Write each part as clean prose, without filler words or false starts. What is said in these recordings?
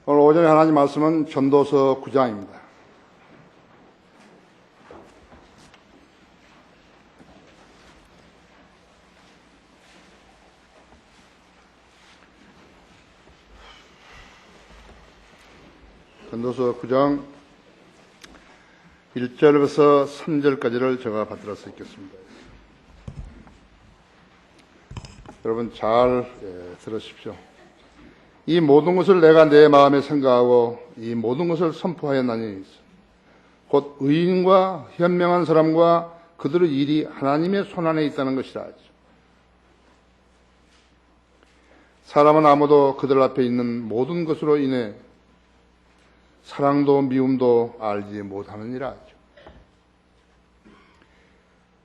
오늘 오전에 하나님 말씀은 전도서 9장입니다. 전도서 9장 1절부터 3절까지를 제가 받들어서 읽겠습니다. 여러분 잘 들으십시오. 이 모든 것을 내가 내 마음에 생각하고 이 모든 것을 선포하였나니 곧 의인과 현명한 사람과 그들의 일이 하나님의 손안에 있다는 것이라. 사람은 아무도 그들 앞에 있는 모든 것으로 인해 사랑도 미움도 알지 못하느니라.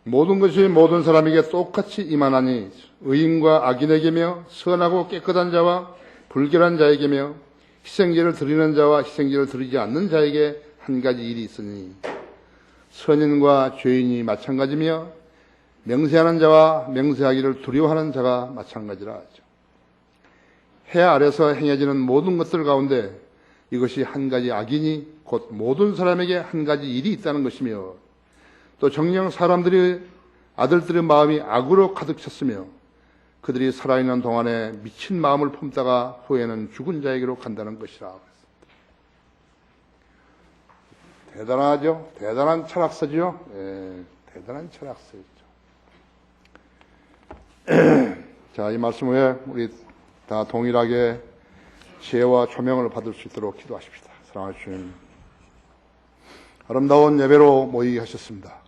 모든 것이 모든 사람에게 똑같이 임하나니 의인과 악인에게며 선하고 깨끗한 자와 불결한 자에게며 희생제를 드리는 자와 희생제를 드리지 않는 자에게 한 가지 일이 있으니 선인과 죄인이 마찬가지며 맹세하는 자와 맹세하기를 두려워하는 자가 마찬가지라 하죠. 해 아래서 행해지는 모든 것들 가운데 이것이 한 가지 악이니 곧 모든 사람에게 한 가지 일이 있다는 것이며 또 정녕 사람들의 아들들의 마음이 악으로 가득 찼으며 그들이 살아있는 동안에 미친 마음을 품다가 후에는 죽은 자에게로 간다는 것이라. 대단하죠? 대단한 철학서죠? 대단한 철학서였죠. 자, 이 말씀 후에 우리 다 동일하게 지혜와 조명을 받을 수 있도록 기도하십시다. 사랑하는 주님, 아름다운 예배로 모이게 하셨습니다.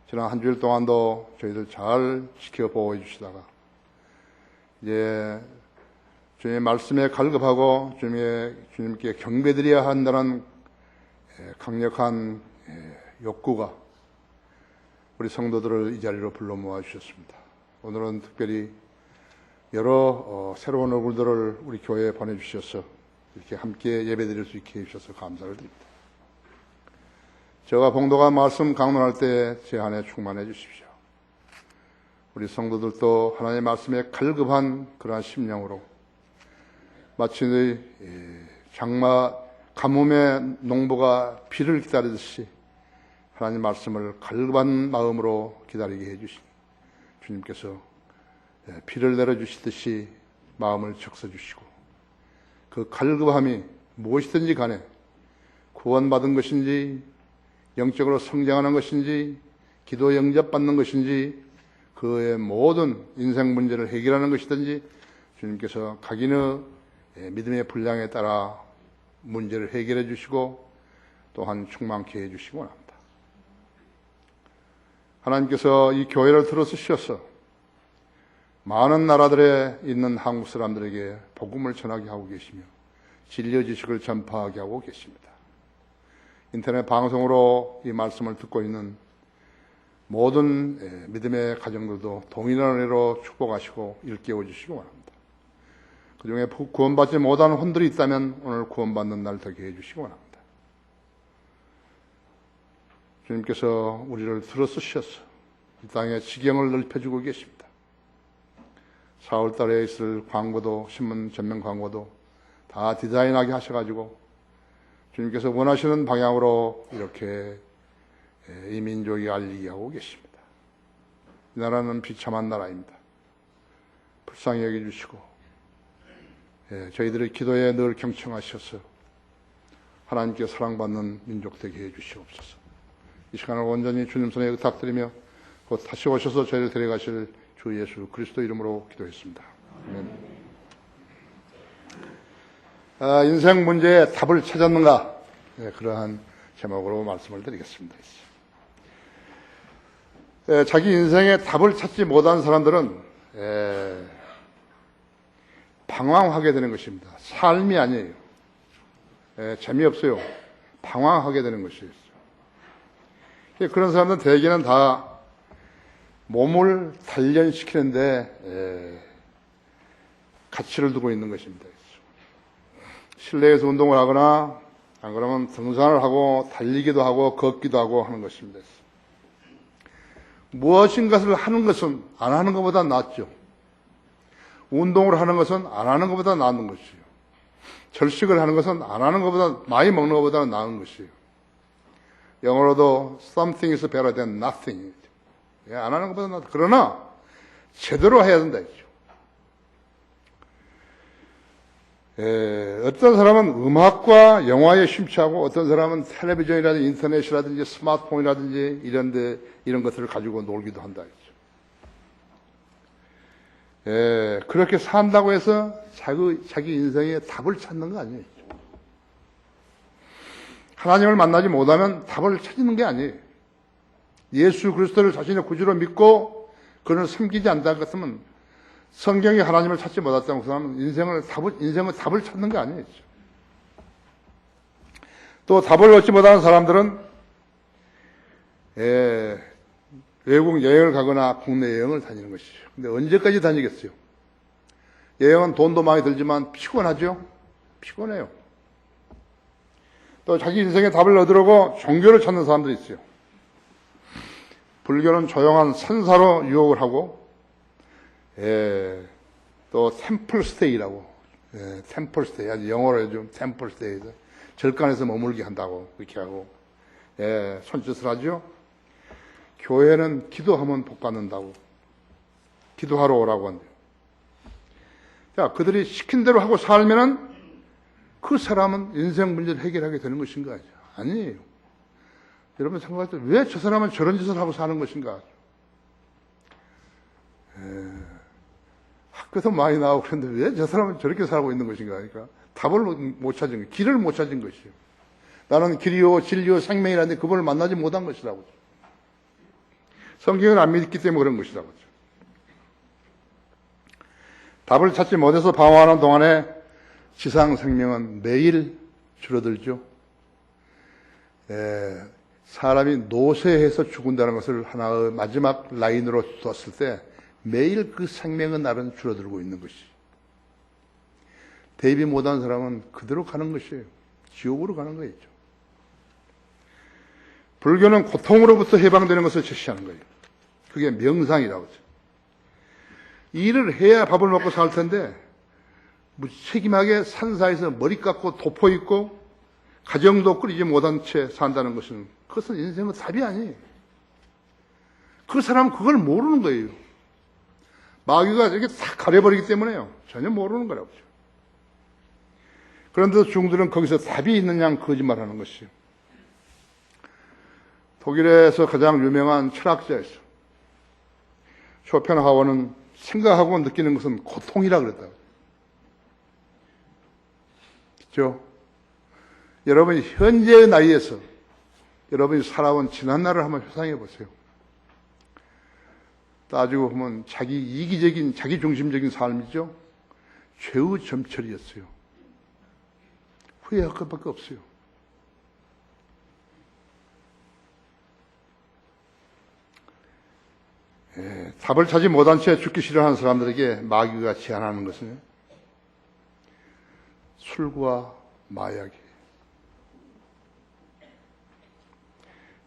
지난 한 주일 동안도 저희들 잘 지켜보고 해주시다가 이제 주님의 말씀에 갈급하고 주님께 경배드려야 한다는 강력한 욕구가 우리 성도들을 이 자리로 불러 모아주셨습니다. 오늘은 특별히 여러 새로운 얼굴들을 우리 교회에 보내주셔서 이렇게 함께 예배드릴 수 있게 해주셔서 감사를 드립니다. 제가 봉독한 말씀 강론할 때 제 안에 충만해 주십시오. 우리 성도들도 하나님의 말씀에 갈급한 그러한 심령으로 마치 장마 가뭄의 농부가 비를 기다리듯이 하나님 말씀을 갈급한 마음으로 기다리게 해주시니 주님께서 비를 내려주시듯이 마음을 적셔주시고 그 갈급함이 무엇이든지 간에 구원받은 것인지 영적으로 성장하는 것인지 기도 영접받는 것인지 그의 모든 인생 문제를 해결하는 것이든지 주님께서 각인의 믿음의 분량에 따라 문제를 해결해 주시고 또한 충만케 해 주시기 원합니다. 하나님께서 이 교회를 들어쓰셔서 많은 나라들에 있는 한국 사람들에게 복음을 전하게 하고 계시며 진리의 지식을 전파하게 하고 계십니다. 인터넷 방송으로 이 말씀을 듣고 있는 모든 믿음의 가정들도 동일한 은혜로 축복하시고 일깨워 주시기 원합니다. 그 중에 구원받지 못하는 혼들이 있다면 오늘 구원받는 날 되게 해주시기 원합니다. 주님께서 우리를 들어쓰셔서 이 땅의 지경을 넓혀주고 계십니다. 4월 달에 있을 광고도, 신문 전면 광고도 다 디자인하게 하셔가지고 주님께서 원하시는 방향으로 이렇게 이 민족이 알리게 하고 계십니다. 이 나라는 비참한 나라입니다. 불쌍히 여겨주시고 저희들의 기도에 늘 경청하셔서 하나님께 사랑받는 민족 되게 해주시옵소서. 이 시간을 온전히 주님 손에 의탁드리며 곧 다시 오셔서 저희를 데려가실 주 예수 그리스도 이름으로 기도했습니다. 아멘. 인생 문제에 답을 찾았는가? 그러한 제목으로 말씀을 드리겠습니다. 자기 인생에 답을 찾지 못한 사람들은 방황하게 되는 것입니다. 삶이 아니에요. 재미없어요. 방황하게 되는 것이에요. 그런 사람들은 대개는 다 몸을 단련시키는데 가치를 두고 있는 것입니다. 실내에서 운동을 하거나 안 그러면 등산을 하고 달리기도 하고 걷기도 하고 하는 것입니다. 무엇인가를 하는 것은 안 하는 것보다 낫죠. 운동을 하는 것은 안 하는 것보다 나은 것이요. 절식을 하는 것은 안 하는 것보다, 많이 먹는 것보다는 나은 것이에요. 영어로도 something is better than nothing. 안 하는 것보다 나은. 그러나 제대로 해야 된다. 어떤 사람은 음악과 영화에 심취하고 어떤 사람은 텔레비전이라든지 인터넷이라든지 스마트폰이라든지 이런 것들을 가지고 놀기도 한다. 그렇게 산다고 해서 자기 인생의 답을 찾는 거 아니에요. 하나님을 만나지 못하면 답을 찾는 게 아니에요. 예수 그리스도를 자신의 구주로 믿고 그를 섬기지 않다 같으면 성경이 하나님을 찾지 못했다면 그 사람은 인생의 답을 찾는 게 아니에요. 또 답을 얻지 못하는 사람들은 외국 여행을 가거나 국내 여행을 다니는 것이죠. 근데 언제까지 다니겠어요? 여행은 돈도 많이 들지만 피곤하죠? 피곤해요. 또 자기 인생의 답을 얻으려고 종교를 찾는 사람들이 있어요. 불교는 조용한 산사로 유혹을 하고, 또 템플스테이라고, 템플스테이, 아주 영어로 요즘 템플스테이에서 절간에서 머물게 한다고 그렇게 하고, 손짓을 하죠. 교회는 기도하면 복 받는다고, 기도하러 오라고 한대요. 자, 그들이 시킨 대로 하고 살면은 그 사람은 인생 문제를 해결하게 되는 것인가? 아니에요. 여러분 생각할 때 왜 저 사람은 저런 짓을 하고 사는 것인가? 학교도 많이 나오고 그런데 왜 저 사람은 저렇게 살고 있는 것인가? 그러니까 답을 못 찾은 거예요. 길을 못 찾은 것이에요. 나는 길이요, 진리요, 생명이라는데 그분을 만나지 못한 것이라고. 성경을 안 믿기 때문에 그런 것이라고. 답을 찾지 못해서 방황하는 동안에 지상 생명은 매일 줄어들죠. 사람이 노쇠해서 죽는다는 것을 하나의 마지막 라인으로 뒀을 때 매일 그 생명은 날은 줄어들고 있는 것이. 대비 못한 사람은 그대로 가는 것이에요. 지옥으로 가는 거죠. 불교는 고통으로부터 해방되는 것을 제시하는 거예요. 그게 명상이라고 하죠. 일을 해야 밥을 먹고 살 텐데 무책임하게 산사에서 머리 깎고 도포 입고 가정도 꾸리지 못한 채 산다는 것은 그것은 인생의 답이 아니에요. 그 사람은 그걸 모르는 거예요. 마귀가 이렇게 싹 가려버리기 때문에요. 전혀 모르는 거라고. 그런데 중들은 거기서 답이 있는 양 거짓말하는 것이에요. 독일에서 가장 유명한 철학자였어요. 쇼펜하우어는 생각하고 느끼는 것은 고통이라 그랬다고. 그렇죠? 여러분이 현재의 나이에서 여러분이 살아온 지난날을 한번 회상해 보세요. 따지고 보면 자기 이기적인, 자기 중심적인 삶이죠. 최후 점철이었어요. 후회할 것밖에 없어요. 답을 찾지 못한 채 죽기 싫어하는 사람들에게 마귀가 제안하는 것은 술과 마약이에요.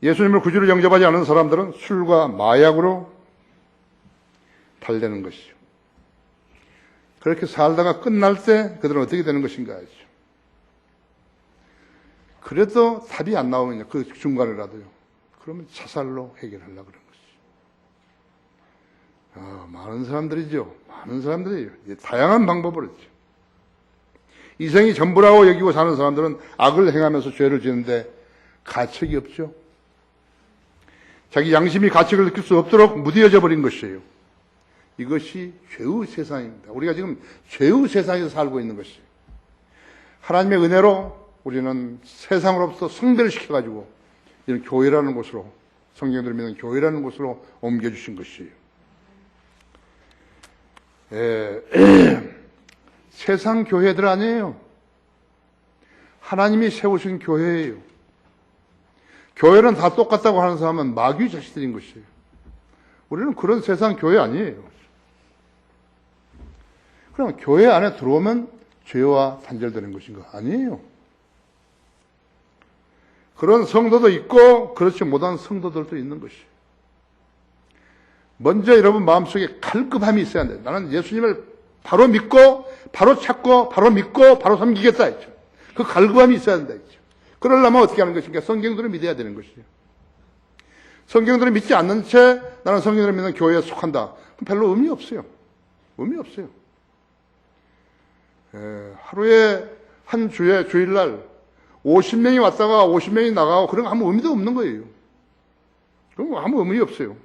예수님을 구주로 영접하지 않은 사람들은 술과 마약으로 달래는 것이죠. 그렇게 살다가 끝날 때 그들은 어떻게 되는 것인가 하죠. 그래도 답이 안 나오면 그 중간이라도요. 그러면 자살로 해결하려고 그러는 것이죠. 많은 사람들이죠. 많은 사람들이에요. 다양한 방법을 했죠. 이생이 전부라고 여기고 사는 사람들은 악을 행하면서 죄를 지는데 가책이 없죠. 자기 양심이 가책을 느낄 수 없도록 무뎌져 버린 것이에요. 이것이 죄의 세상입니다. 우리가 지금 죄의 세상에서 살고 있는 것이에요. 하나님의 은혜로 우리는 세상으로부터 성별시켜가지고 이런 교회라는 곳으로, 성경을 믿는 교회라는 곳으로 옮겨주신 것이에요. 세상 교회들 아니에요. 하나님이 세우신 교회예요. 교회는 다 똑같다고 하는 사람은 마귀 자식들인 것이에요. 우리는 그런 세상 교회 아니에요. 그럼 교회 안에 들어오면 죄와 단절되는 것인가? 아니에요. 그런 성도도 있고 그렇지 못한 성도들도 있는 것이에요. 먼저 여러분 마음속에 갈급함이 있어야 돼요. 나는 예수님을 바로 믿고 바로 찾고, 바로 믿고, 바로 섬기겠다 했죠. 그 갈구함이 있어야 된다 했죠. 그러려면 어떻게 하는 것인가? 성경들을 믿어야 되는 것이에요. 성경들을 믿지 않는 채 나는 성경들을 믿는 교회에 속한다. 그럼 별로 의미 없어요. 의미 없어요. 하루에 한 주에 주일날 50명이 왔다가 50명이 나가고 그런 거 아무 의미도 없는 거예요. 그런 거 아무 의미 없어요.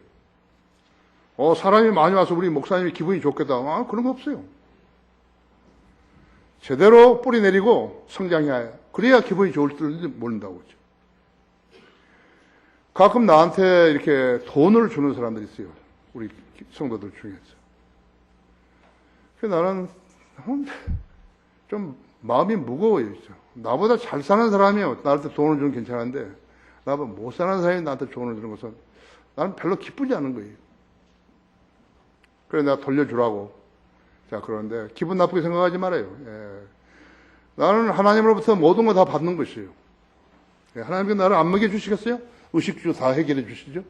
사람이 많이 와서 우리 목사님이 기분이 좋겠다. 그런 거 없어요. 제대로 뿌리 내리고 성장해야 그래야 기분이 좋을 줄 모른다고 그러죠. 가끔 나한테 이렇게 돈을 주는 사람들이 있어요. 우리 성도들 중에서. 그래서 나는 좀 마음이 무거워요. 진짜. 나보다 잘 사는 사람이 나한테 돈을 주면 괜찮은데 나보다 못 사는 사람이 나한테 돈을 주는 것은 나는 별로 기쁘지 않은 거예요. 그래서 내가 돌려주라고. 자, 그런데 기분 나쁘게 생각하지 말아요. 나는 하나님으로부터 모든 거 다 받는 것이에요. 하나님께 나를 안 먹여주시겠어요? 의식주 다 해결해 주시죠.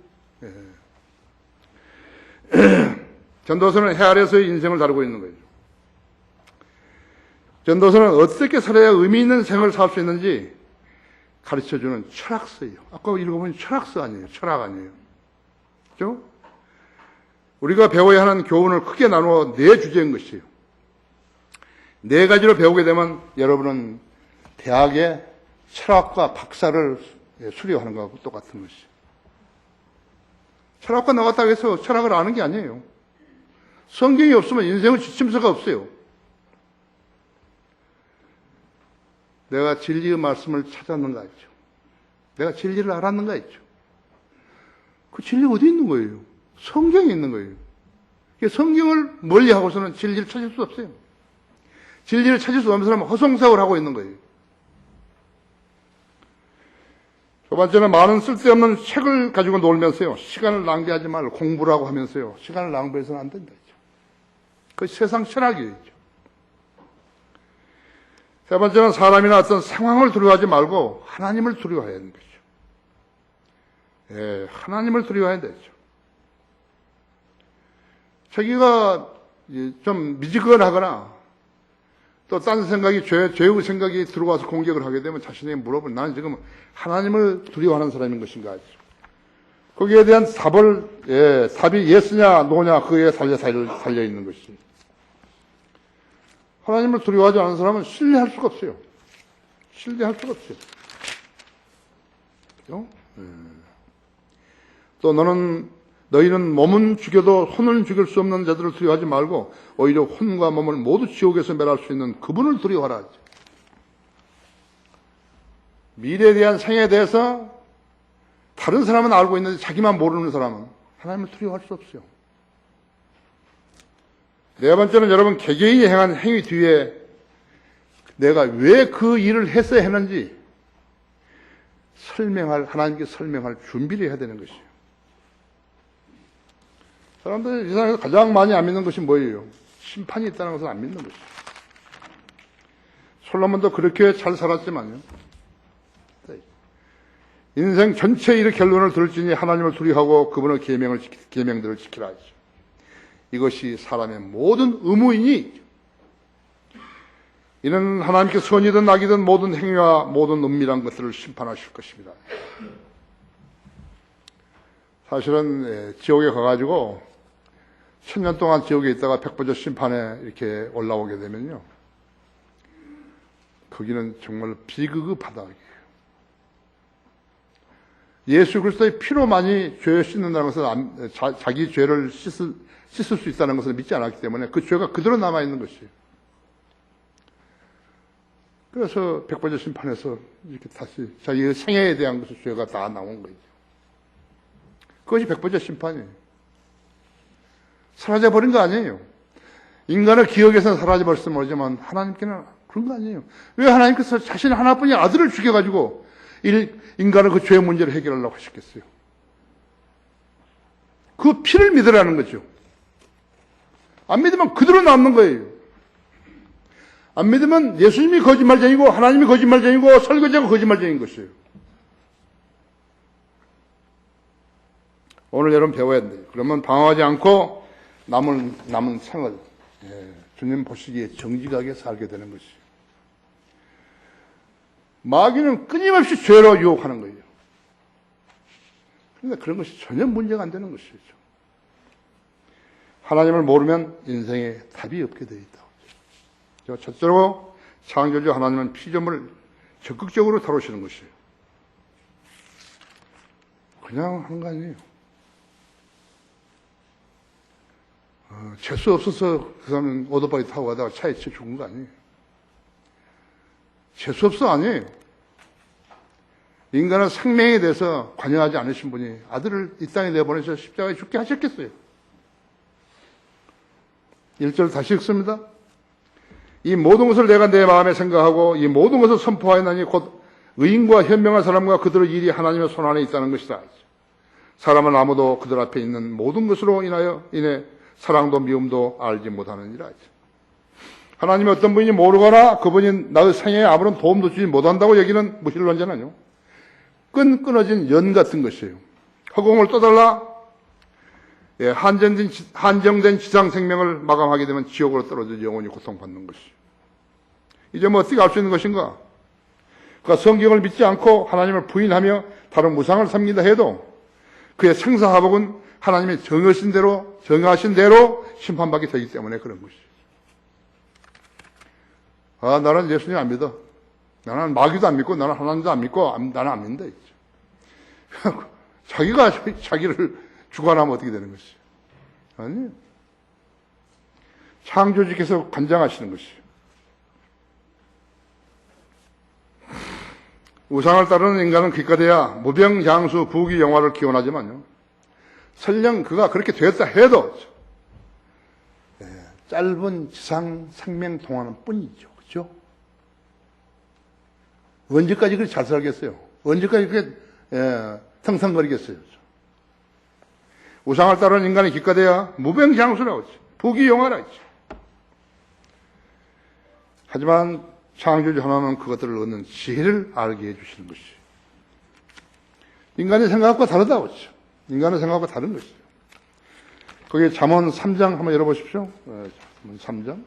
전도서는 해 아래서의 인생을 다루고 있는 거예요. 전도서는 어떻게 살아야 의미 있는 생을 살 수 있는지 가르쳐주는 철학서예요. 아까 읽어보니 철학서 아니에요. 철학 아니에요. 그렇죠? 우리가 배워야 하는 교훈을 크게 나누어 4주제인 것이에요. 4가지로 배우게 되면 여러분은 대학의 철학과 박사를 수료하는 것하고 똑같은 것이에요. 철학과 나갔다고 해서 철학을 아는 게 아니에요. 성경이 없으면 인생의 지침서가 없어요. 내가 진리의 말씀을 찾았는가 했죠. 내가 진리를 알았는가 했죠. 그 진리 어디 있는 거예요? 성경에 있는 거예요. 성경을 멀리하고서는 진리를 찾을 수 없어요. 진리를 찾을 수 없는 사람은 허송세월 하고 있는 거예요. 두 번째는 많은 쓸데없는 책을 가지고 놀면서요. 시간을 낭비하지 말고 공부라고 하면서요. 시간을 낭비해서는 안 된다. 그 세상 철학이에요. 세 번째는 사람이나 어떤 상황을 두려워하지 말고 하나님을 두려워해야 하는 거죠. 하나님을 두려워해야 되죠. 자기가 좀 미지근하거나 또 딴 생각이 죄의 생각이 들어와서 공격을 하게 되면 자신에게 물어보면 나는 지금 하나님을 두려워하는 사람인 것인가 하죠. 거기에 대한 답이 예스냐 노냐 그에 달려 있는 것입니다. 하나님을 두려워하지 않는 사람은 신뢰할 수가 없어요. 신뢰할 수가 없어요. 그죠? 또 너희는 몸은 죽여도 혼을 죽일 수 없는 자들을 두려워하지 말고 오히려 혼과 몸을 모두 지옥에서 멸할 수 있는 그분을 두려워하라. 미래에 대한 생에 대해서 다른 사람은 알고 있는데 자기만 모르는 사람은 하나님을 두려워할 수 없어요. 네 번째는 여러분 개개인이 행한 행위 뒤에 내가 왜 그 일을 했어야 했는지 하나님께 설명할 준비를 해야 되는 것이에요. 사람들이 이 세상에서 가장 많이 안 믿는 것이 뭐예요? 심판이 있다는 것을 안 믿는 것이에요. 솔로몬도 그렇게 잘 살았지만요. 인생 전체의 이 결론을 들을지니 하나님을 두려워하고 그분의 계명들을 지키라 하죠. 이것이 사람의 모든 의무이니 이는 하나님께 선이든 악이든 모든 행위와 모든 은밀한 것들을 심판하실 것입니다. 사실은 지옥에 가가지고 1000년 동안 지옥에 있다가 백보자 심판에 이렇게 올라오게 되면요. 거기는 정말 비극의 바닥이에요. 예수 그리스도의 피로만이 죄를 씻는다는 것은 자기 죄를 씻을 수 있다는 것을 믿지 않았기 때문에 그 죄가 그대로 남아있는 것이에요. 그래서 백보자 심판에서 이렇게 다시 자기의 생애에 대한 것을 죄가 다 나온 거죠. 그것이 백보자 심판이에요. 사라져버린 거 아니에요. 인간의 기억에서는 사라져버렸으면 모르지만 하나님께는 그런 거 아니에요. 왜 하나님께서 자신의 하나뿐인 아들을 죽여가지고 인간의 그 죄의 문제를 해결하려고 하셨겠어요? 그 피를 믿으라는 거죠. 안 믿으면 그대로 남는 거예요. 안 믿으면 예수님이 거짓말쟁이고 하나님이 거짓말쟁이고 설교자가 거짓말쟁이인 것이에요. 오늘 여러분 배워야 돼요. 그러면 방황하지 않고 남은 생을 주님 보시기에 정직하게 살게 되는 것이에요. 마귀는 끊임없이 죄로 유혹하는 거예요. 그런데 그런 것이 전혀 문제가 안 되는 것이죠. 하나님을 모르면 인생에 답이 없게 되어 있다. 첫째로 창조주 하나님은 피조물을 적극적으로 다루시는 것이에요. 그냥 하는 거 아니에요. 재수 없어서 그 사람은 오토바이 타고 가다가 차에 치여 죽은 거 아니에요. 재수 없어 아니에요. 인간의 생명에 대해서 관여하지 않으신 분이 아들을 이 땅에 내보내서 십자가에 죽게 하셨겠어요. 1절 다시 읽습니다. 이 모든 것을 내가 내 마음에 생각하고 이 모든 것을 선포하였나니 곧 의인과 현명한 사람과 그들의 일이 하나님의 손안에 있다는 것이다. 사람은 아무도 그들 앞에 있는 모든 것으로 인해 사랑도 미움도 알지 못하느니라. 하나님이 어떤 분인지 모르거나 그분이 나의 생애에 아무런 도움도 주지 못한다고 여기는 무신론자는요. 끊어진 연 같은 것이에요. 허공을 떠달라 한정된 지상 생명을 마감하게 되면 지옥으로 떨어져 영원히 고통받는 것이에요. 이제 뭐 어떻게 알 수 있는 것인가? 그러니까 성경을 믿지 않고 하나님을 부인하며 다른 우상을 섬긴다 해도 그의 생사화복은 하나님이 정하신 대로 심판받게 되기 때문에 그런 것이에요. 나는 예수님 안 믿어. 나는 마귀도 안 믿고 나는 하나님도 안 믿고 나는 안 믿는다. 자기가 자기를 주관하면 어떻게 되는 것이에요? 아니에요. 창조주께서 관장하시는 것이에요. 우상을 따르는 인간은 기껏해야 무병장수 부귀영화를 기원하지만요. 설령 그가 그렇게 되었다 해도 짧은 지상 생명 동안은 뿐이죠. 그렇죠? 언제까지 그렇게 잘 살겠어요? 언제까지 그렇게 텅텅거리겠어요? 우상을 따르는 인간이 기껏해야 무병장수라고 했죠. 부귀영화라고 했죠. 하지만 창조주 하나님은 그것들을 얻는 지혜를 알게 해주시는 것이에요. 인간의 생각과 다르다고 했죠. 인간의 생각과 다른 것이죠. 거기에 잠언 3장 한번 열어보십시오. 잠언 3장.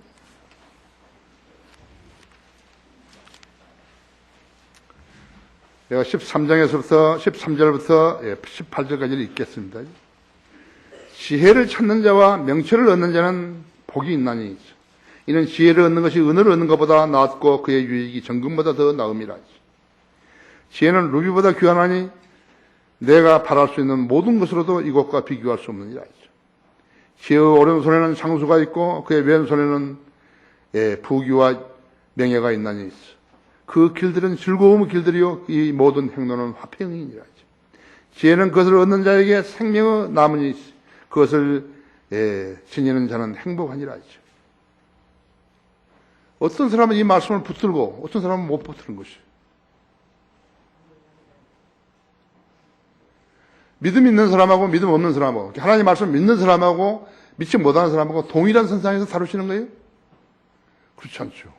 내가 13장에서부터 13절부터 18절까지를 읽겠습니다. 지혜를 찾는 자와 명철을 얻는 자는 복이 있나니 이는 지혜를 얻는 것이 은혜를 얻는 것보다 낫고 그의 유익이 정금보다 더 나음이라. 지혜는 루비보다 귀하나니 내가 바랄 수 있는 모든 것으로도 이것과 비교할 수 없느니라. 지혜의 오른손에는 장수가 있고 그의 왼손에는 부귀와 명예가 있나니 그 길들은 즐거움의 길들이요 이 모든 행로는 화평이니라. 지혜는 그것을 얻는 자에게 생명의 나무니 그것을 지니는 자는 행복하니라. 어떤 사람은 이 말씀을 붙들고 어떤 사람은 못 붙드는 것이에요. 믿음 있는 사람하고 믿음 없는 사람하고 하나님 말씀 믿는 사람하고 믿지 못하는 사람하고 동일한 선상에서 다루시는 거예요? 그렇지 않죠.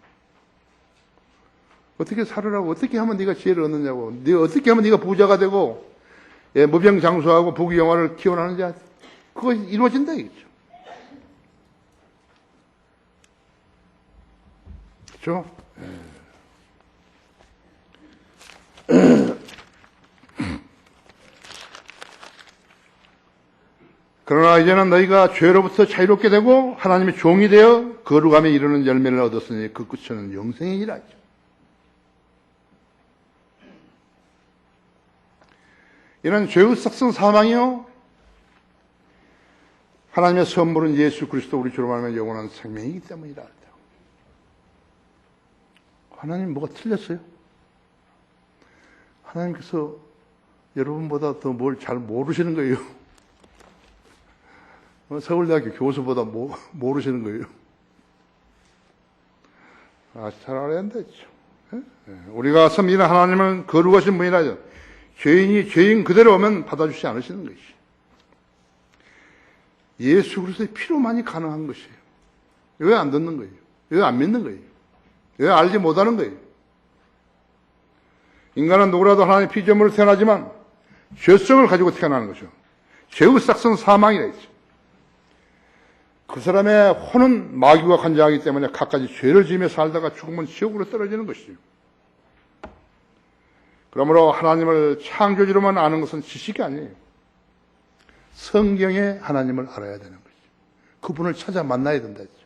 어떻게 살으라고 어떻게 하면 네가 지혜를 얻느냐고 어떻게 하면 네가 부자가 되고 무병장수하고 부귀영화를 기원하는지 그거 이루어진다 이거죠. 그렇죠? 그러나 이제는 너희가 죄로부터 자유롭게 되고 하나님의 종이 되어 거룩함에 이르는 열매를 얻었으니 그 끝은 영생이니라. 이는 죄의 삭선 사망이요 하나님의 선물은 예수 그리스도 우리 주로 말하면 영원한 생명이기 때문이다. 하나님 뭐가 틀렸어요? 하나님께서 여러분보다 더 뭘 잘 모르시는 거예요. 서울대학교 교수보다 모르시는 거예요. 잘 알아야 된다 했죠. 우리가 섬기는 하나님은 거룩하신 분이라죠. 죄인이 죄인 그대로 오면 받아주지 않으시는 것이죠. 예수 그리스도의 피로만이 가능한 것이에요. 왜 안 듣는 거예요? 왜 안 믿는 거예요? 왜 알지 못하는 거예요? 인간은 누구라도 하나님의 피조물로 태어나지만 죄성을 가지고 태어나는 거죠. 죄의 싹성 사망이라 했죠. 그 사람의 혼은 마귀와 관장하기 때문에 갖가지 죄를 지으며 살다가 죽으면 지옥으로 떨어지는 것이죠. 그러므로 하나님을 창조주로만 아는 것은 지식이 아니에요. 성경에 하나님을 알아야 되는 거죠. 그분을 찾아 만나야 된다 했죠.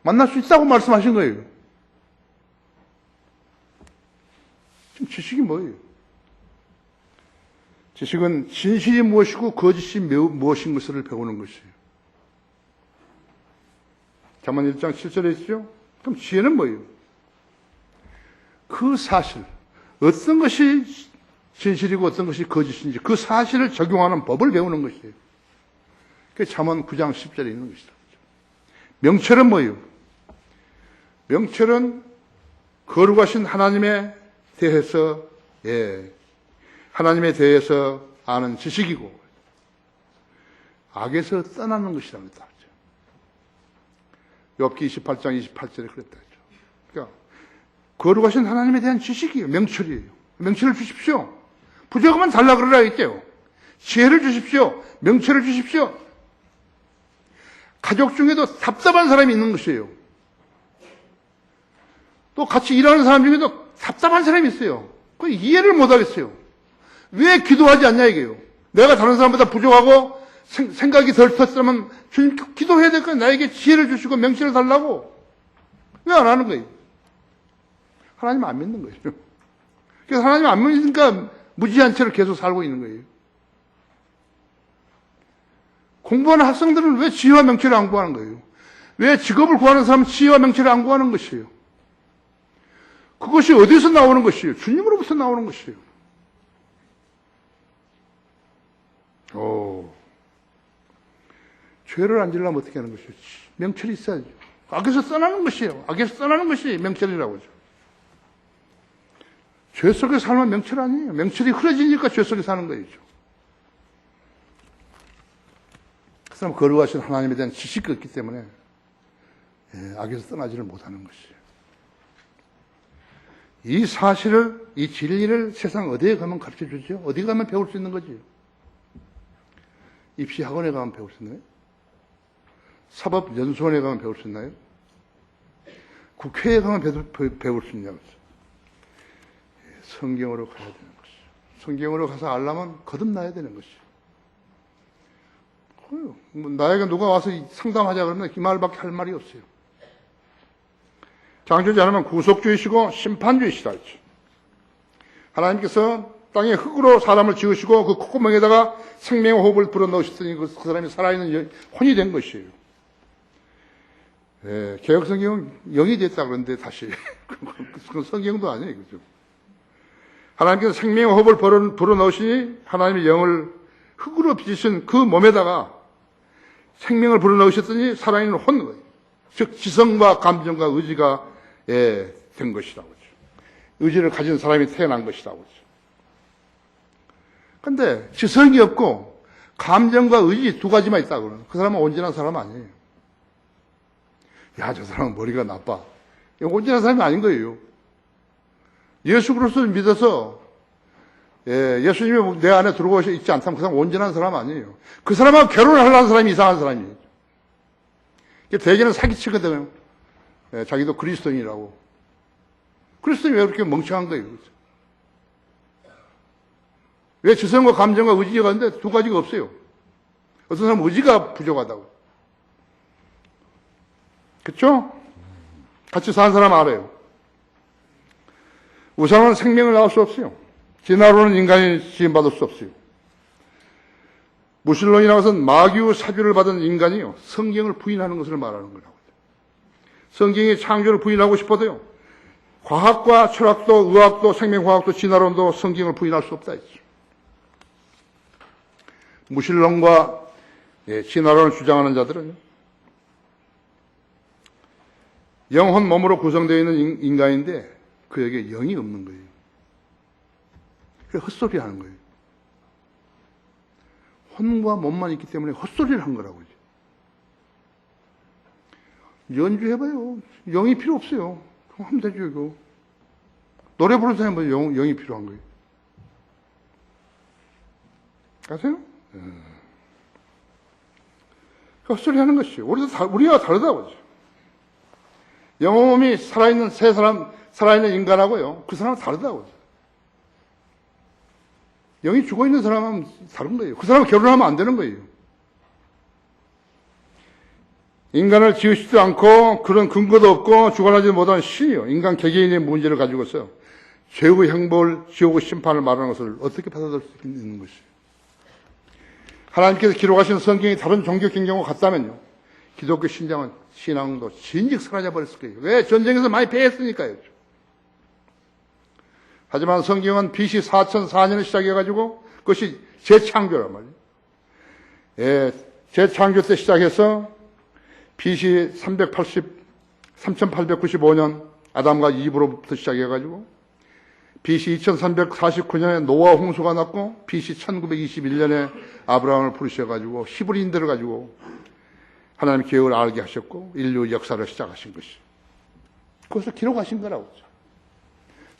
만날 수 있다고 말씀하신 거예요. 지금 지식이 뭐예요? 지식은 진실이 무엇이고 거짓이 무엇인 것을 배우는 것이에요. 잠언 1장 7절에 있죠? 그럼 지혜는 뭐예요? 그 사실, 어떤 것이 진실이고 어떤 것이 거짓인지 그 사실을 적용하는 법을 배우는 것이에요. 그게 잠언 9장 10절에 있는 것이다. 명철은 뭐예요? 명철은 거룩하신 하나님에 대해서 하나님에 대해서 아는 지식이고 악에서 떠나는 것이랍니다. 욥기 28장 28절에 그랬다. 그러니까 거룩하신 하나님에 대한 지식이에요. 명철이에요. 명철을 주십시오. 부족하면 달라 그러라 했대요. 지혜를 주십시오. 명철을 주십시오. 가족 중에도 답답한 사람이 있는 것이에요. 또 같이 일하는 사람 중에도 답답한 사람이 있어요. 그 이해를 못 하겠어요. 왜 기도하지 않냐 이게요. 내가 다른 사람보다 부족하고 생각이 덜 텄으면 주님 기도해야 될 거야. 나에게 지혜를 주시고 명철을 달라고. 왜 안 하는 거예요? 하나님 안 믿는 거예요. 그래서 하나님 안 믿으니까 무지한 채로 계속 살고 있는 거예요. 공부하는 학생들은 왜 지혜와 명철을 안 구하는 거예요? 왜 직업을 구하는 사람은 지혜와 명철을 안 구하는 것이에요? 그것이 어디서 나오는 것이에요? 주님으로부터 나오는 것이에요. 죄를 안 지려면 어떻게 하는 것이에요? 명철이 있어야죠. 악에서 떠나는 것이에요. 악에서 떠나는 것이 명철이라고 하죠. 죄 속에 살면 명철 아니에요. 명철이 흐려지니까 죄 속에 사는 거죠. 그 사람 거룩하신 하나님에 대한 지식이 없기 때문에 악에서 떠나지를 못하는 것이에요. 이 사실을, 이 진리를 세상 어디에 가면 가르쳐 주죠? 어디 가면 배울 수 있는 거지요? 입시학원에 가면 배울 수 있나요? 사법연수원에 가면 배울 수 있나요? 국회에 가면 배울 수 있냐고. 성경으로 가야 되는 것이죠. 성경으로 가서 알려면 거듭나야 되는 것이죠. 나에게 누가 와서 상담하자 그러면 이 말밖에 할 말이 없어요. 창조주지 않으면 구속주이시고 심판주이시다 했죠. 하나님께서 땅에 흙으로 사람을 지으시고 그 콧구멍에다가 생명의 호흡을 불어넣으셨더니 그 사람이 살아있는 혼이 된 것이에요. 개혁성경은 영이 됐다 그러는데 다시 그건 성경도 아니에요. 그죠? 하나님께서 생명의 호흡을 불어넣으시니 하나님의 영을 흙으로 빚으신 그 몸에다가 생명을 불어넣으셨더니 살아있는 혼, 즉 지성과 감정과 의지가 된 것이라고 하죠. 의지를 가진 사람이 태어난 것이라고 하죠. 그런데 지성이 없고 감정과 의지 두 가지만 있다고 그러는 그 사람은 온전한 사람 아니에요. 야, 저 사람은 머리가 나빠. 온전한 사람이 아닌 거예요. 예수 그리스도를 믿어서 예수님이 내 안에 들어오고 있지 않다면 그 사람은 온전한 사람 아니에요. 그 사람하고 결혼을 하려는 사람이 이상한 사람이에요. 대개는 사기치거든요. 자기도 그리스도인이라고. 그리스도인이 왜 그렇게 멍청한 거예요? 왜 지성과 감정과 의지가 있는데 두 가지가 없어요? 어떤 사람은 의지가 부족하다고. 그렇죠? 같이 사는 사람 알아요. 우상은 생명을 낳을 수 없어요. 진화론은 인간이 지음받을 수 없어요. 무신론이라는 것은 마귀의 사주를 받은 인간이요. 성경을 부인하는 것을 말하는 거라고. 성경이 창조를 부인하고 싶어도요. 과학과 철학도 의학도 생명과학도 진화론도 성경을 부인할 수 없다 했죠. 무신론과 진화론을 주장하는 자들은 영혼 몸으로 구성되어 있는 인간인데 그에게 영이 없는 거예요. 그래서 헛소리 하는 거예요. 혼과 몸만 있기 때문에 헛소리를 한 거라고. 연주해봐요. 영이 필요 없어요. 그럼 하면 되죠, 이거. 노래 부르는 사람은 영이 필요한 거예요. 아세요? 헛소리 하는 것이요. 우리가 다르다고요. 영혼이 살아있는 새 사람, 살아있는 인간하고요. 그 사람은 다르다고요. 영이 죽어있는 사람은 다른 거예요. 그 사람은 결혼하면 안 되는 거예요. 인간을 지으시지도 않고 그런 근거도 없고 주관하지 못한 신이요. 인간 개개인의 문제를 가지고서 죄의 형벌, 지옥의 심판을 말하는 것을 어떻게 받아들일 수 있는 것이에요. 하나님께서 기록하신 성경이 다른 종교 경경과 같다면요. 기독교 신앙도 진즉 사라져 버렸을 거예요. 왜? 전쟁에서 많이 패했으니까요. 하지만 성경은 BC 4004년에 시작해가지고 그것이 재창조란 말이에요. 예, 재창조 때 시작해서 BC 3895년 아담과 이브로부터 시작해가지고 BC 2349년에 노아 홍수가 났고 BC 1921년에 아브라함을 부르셔가지고 히브리인들을 가지고 하나님의 계획을 알게 하셨고 인류 역사를 시작하신 것이죠. 그것을 기록하신 거라고.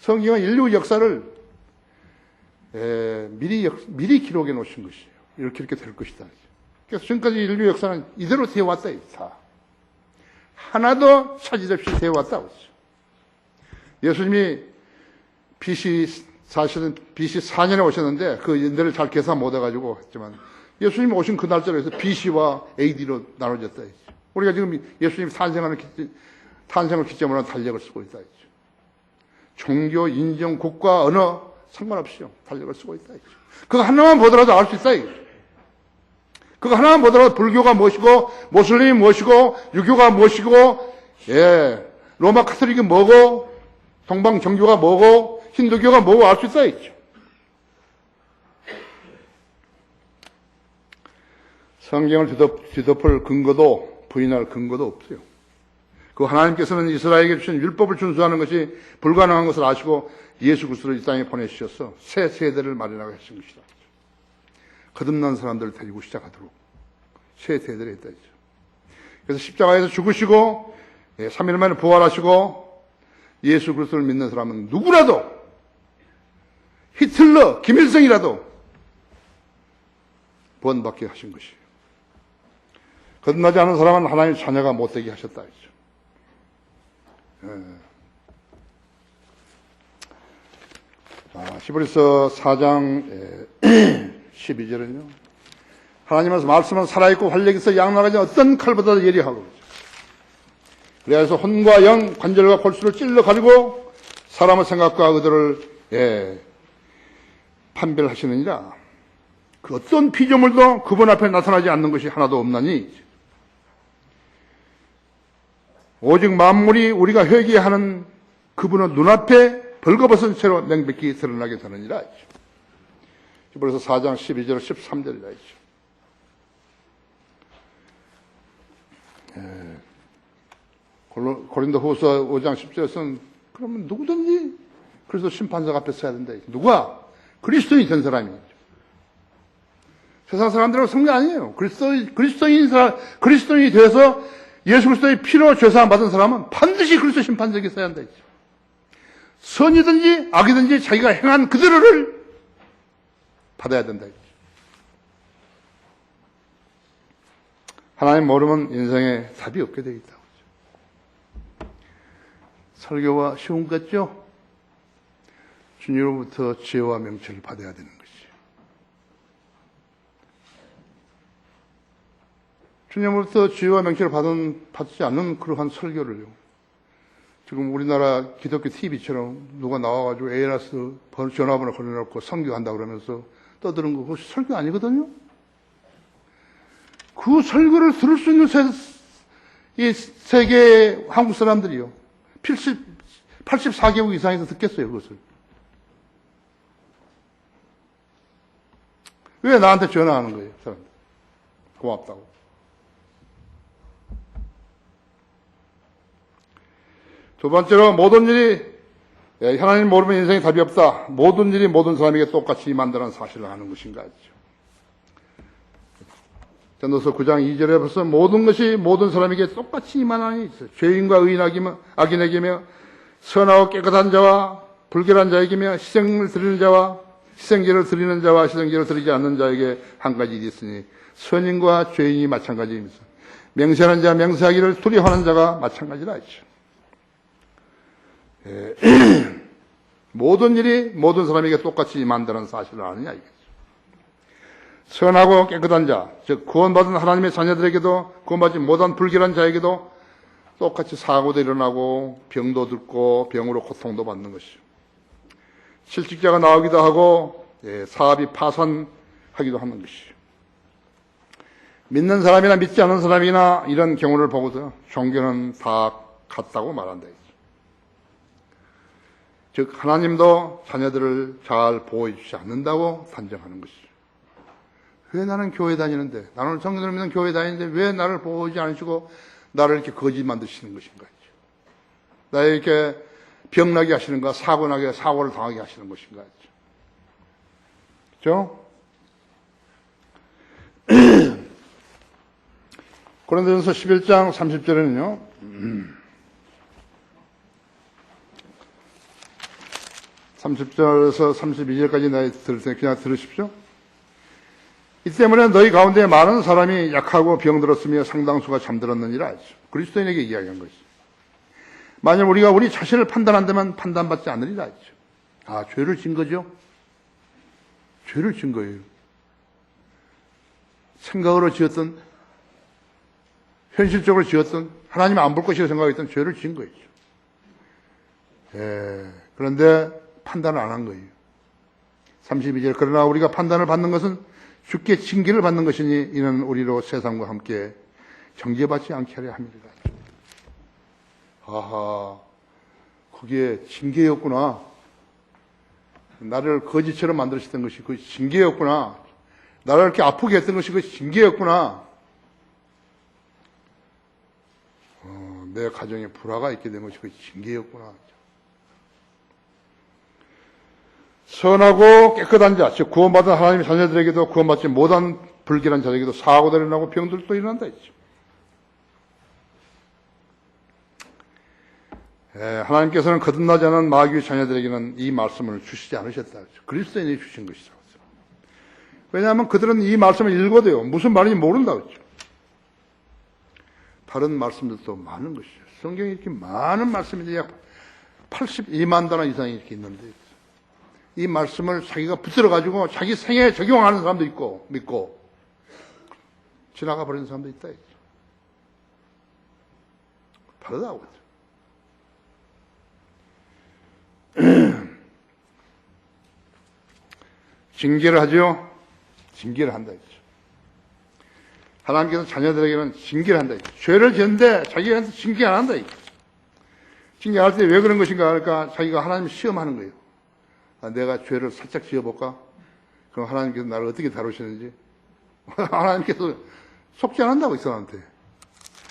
성경은 인류 역사를 미리 기록해 놓으신 것이에요. 이렇게 될 것이다. 그래서 지금까지 인류 역사는 이대로 되어왔다. 다. 하나도 차질 없이 되어왔다고. 예수님이 사실은 BC 4년에 오셨는데 그 연대를 잘 계산 못해가지고 했지만 예수님이 오신 그 날짜로 해서 BC와 AD로 나눠졌다. 우리가 지금 예수님이 탄생을 기점으로 한 달력을 쓰고 있다. 종교, 인종, 국가, 언어 상관없이요. 달력을 쓰고 있다. 그거 하나만 보더라도 알 수 있다. 그거 하나만 보더라도 불교가 무엇이고 모슬림이 무엇이고 유교가 무엇이고 로마 카톨릭이 뭐고 동방 정교가 뭐고 힌두교가 뭐고 알 수 있다. 성경을 뒤덮을 근거도 부인할 근거도 없어요. 그 하나님께서는 이스라엘에게 주신 율법을 준수하는 것이 불가능한 것을 아시고 예수 그리스도를 이 땅에 보내주셔서 새 세대를 마련하게 하신 것이다. 거듭난 사람들을 데리고 시작하도록 새 세대를 했다. 그래서 십자가에서 죽으시고 3일 만에 부활하시고 예수 그리스도를 믿는 사람은 누구라도 히틀러, 김일성이라도 구원받게 하신 것이에요. 거듭나지 않은 사람은 하나님의 자녀가 못되게 하셨다. 히브리서 4장 12절은요. 하나님의 말씀은 살아있고 활력있어 양나가지 어떤 칼보다도 예리하고 그래서 혼과 영, 관절과 골수를 찔러 가지고 사람의 생각과 의도를 판별하시느니라. 그 어떤 피조물도 그분 앞에 나타나지 않는 것이 하나도 없나니 오직 만물이 우리가 회개하는 그분은 눈앞에 벌거벗은 채로 명백히 드러나게 되느니라. 그래서 4장 12절 13절이라 했죠. 고린도후서 5장 10절에서는 그러면 누구든지 그리스도 심판석 앞에 서야 된다. 누가? 그리스도인이 된 사람이. 세상 사람들은 성경 아니에요. 그리스도인이 되어서 예수 그리스도의 피로 죄사함 받은 사람은 반드시 그리스도 심판석에 서야 한다. 선이든지 악이든지 자기가 행한 그대로를 받아야 된다. 하나님 모르면 인생에 답이 없게 되어 있다고. 설교가 쉬운 것 같죠? 주님으로부터 지혜와 명철을 받아야 되는 것이죠. 주님으로부터 지혜와 명철을 받지 않는 그러한 설교를요. 지금 우리나라 기독교 TV처럼 누가 나와가지고 ALS 전화번호 걸어놓고 선교한다 그러면서 떠드는 거 그것이 설교 아니거든요? 그 설교를 들을 수 있는 이 세계 한국 사람들이요. 84개국 이상에서 듣겠어요, 그것을. 왜 나한테 전화하는 거예요, 사람들? 고맙다고. 두 번째로, 모든 일이, 하나님 모르면 인생에 답이 없다. 모든 일이 모든 사람에게 똑같이 임한다는 사실을 아는 것인가 했죠. 전도서 9장 2절에 벌써 모든 것이 모든 사람에게 똑같이 임하나니 있어요. 죄인과 악인에게며 선하고 깨끗한 자와 불결한 자에게며 희생을 드리는 자와 희생제를 드리는 자와 희생제를 드리지 않는 자에게 한 가지 일이 있으니 선인과 죄인이 마찬가지입니다. 맹세하는 자 맹세하기를 두려워하는 자가 마찬가지라 했죠. 모든 일이 모든 사람에게 똑같이 임한다는 사실을 아느냐 이거죠. 선하고 깨끗한 자, 즉 구원받은 하나님의 자녀들에게도 구원받지 못한 불결한 자에게도 똑같이 사고도 일어나고 병도 듣고 병으로 고통도 받는 것이죠. 실직자가 나오기도 하고 사업이 파산하기도 하는 것이죠. 믿는 사람이나 믿지 않는 사람이나 이런 경우를 보고도 종교는 다 같다고 말한다. 즉 하나님도 자녀들을 잘 보호해 주지 않는다고 단정하는 것이죠. 왜 나는 교회 다니는데, 나는 성경을 믿는 교회 다니는데 왜 나를 보호하지 않으시고 나를 이렇게 거짓 만드시는 것인가? 나를 이렇게 병나게 하시는가, 사고를 당하게 하시는 것인가? 그렇죠? 고린도전서 11장 30절에는요. 30절에서 32절까지 그냥 들으십시오. 이 때문에 너희 가운데 많은 사람이 약하고 병들었으며 상당수가 잠들었느니라 하죠. 그리스도인에게 이야기한 것이죠. 만약 우리가 우리 자신을 판단한다면 판단받지 않으리라 하죠. 아, 죄를 진 거죠? 죄를 진 거예요. 생각으로 지었던, 현실적으로 지었던, 하나님 안 볼 것이라고 생각했던 죄를 진 거죠. 그런데 판단을 안 한 거예요. 32절, 그러나 우리가 판단을 받는 것은 주께 징계를 받는 것이니 이는 우리로 세상과 함께 정죄받지 않게 하려 함이라. 아하, 그게 징계였구나. 나를 거지처럼 만드셨던 것이 그 징계였구나. 나를 이렇게 아프게 했던 것이 그 징계였구나. 내 가정에 불화가 있게 된 것이 그 징계였구나. 선하고 깨끗한 자, 즉 구원받은 하나님의 자녀들에게도 구원받지 못한 불길한 자에게도 사고도 일어나고 병들도 일어난다 했죠. 하나님께서는 거듭나지 않은 마귀의 자녀들에게는 이 말씀을 주시지 않으셨다. 그리스도인이 주신 것이죠. 왜냐하면 그들은 이 말씀을 읽어도요, 무슨 말인지 모른다 그랬죠. 다른 말씀들도 많은 것이죠. 성경에 이렇게 많은 말씀이 약 82만 단어 이상이 이렇게 있는데, 이 말씀을 자기가 붙들어가지고 자기 생애에 적용하는 사람도 있고, 믿고, 지나가 버리는 사람도 있다. 다르다고 그랬죠. 징계를 하죠. 징계를 한다 했죠. 하나님께서 자녀들에게는 징계를 한다 했죠. 죄를 지었는데 자기한테 징계 안 한다 했죠. 징계할 때 왜 그런 것인가 하니까 자기가 하나님을 시험하는 거예요. 내가 죄를 살짝 지어볼까? 그럼 하나님께서 나를 어떻게 다루시는지. 하나님께서 속지 안 한다고 이 사람한테.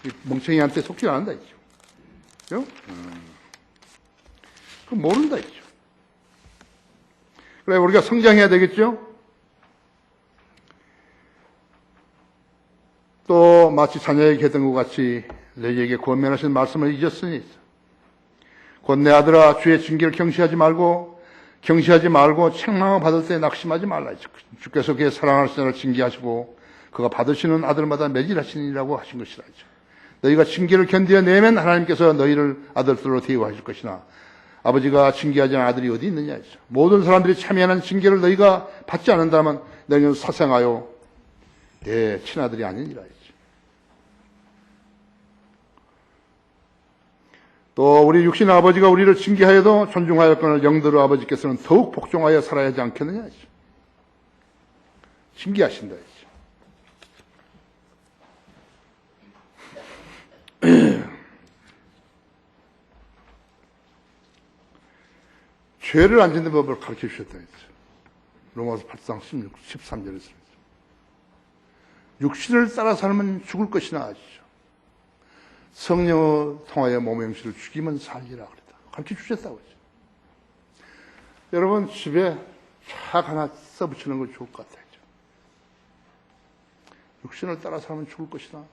이 멍청이한테 속지 안 한다 했죠. 그죠? 그럼 모른다 했죠. 그래, 우리가 성장해야 되겠죠? 또 마치 자녀에게 했던 것 같이 너희에게 권면하신 말씀을 잊었으니 곧 내 아들아 주의 징계를 경시하지 말고 책망을 받을 때 낙심하지 말라. 주께서 그의 사랑하는 자를 징계하시고 그가 받으시는 아들마다 매질하시니라고 하신 것이라. 너희가 징계를 견뎌내면 하나님께서 너희를 아들들로 대우하실 것이나 아버지가 징계하지 않은 아들이 어디 있느냐. 모든 사람들이 참여하는 징계를 너희가 받지 않는다면 너희는 사생하여 내 친아들이 아니니라. 또 우리 육신 아버지가 우리를 징계하여도 존중하였거늘 영들의 아버지께서는 더욱 복종하여 살아야 하지 않겠느냐. 징계하신다. 죄를 안 짓는 법을 가르쳐 주셨다. 로마서 8장 13절에 씁니다. 육신을 따라 살면 죽을 것이나 하시죠. 성령을 통하여 몸의 형식을 죽이면 살리라 그랬다. 가르쳐 주셨다고 했죠. 여러분 집에 책 하나 써붙이는 거 좋을 것 같아요. 육신을 따라 살면 죽을 것이나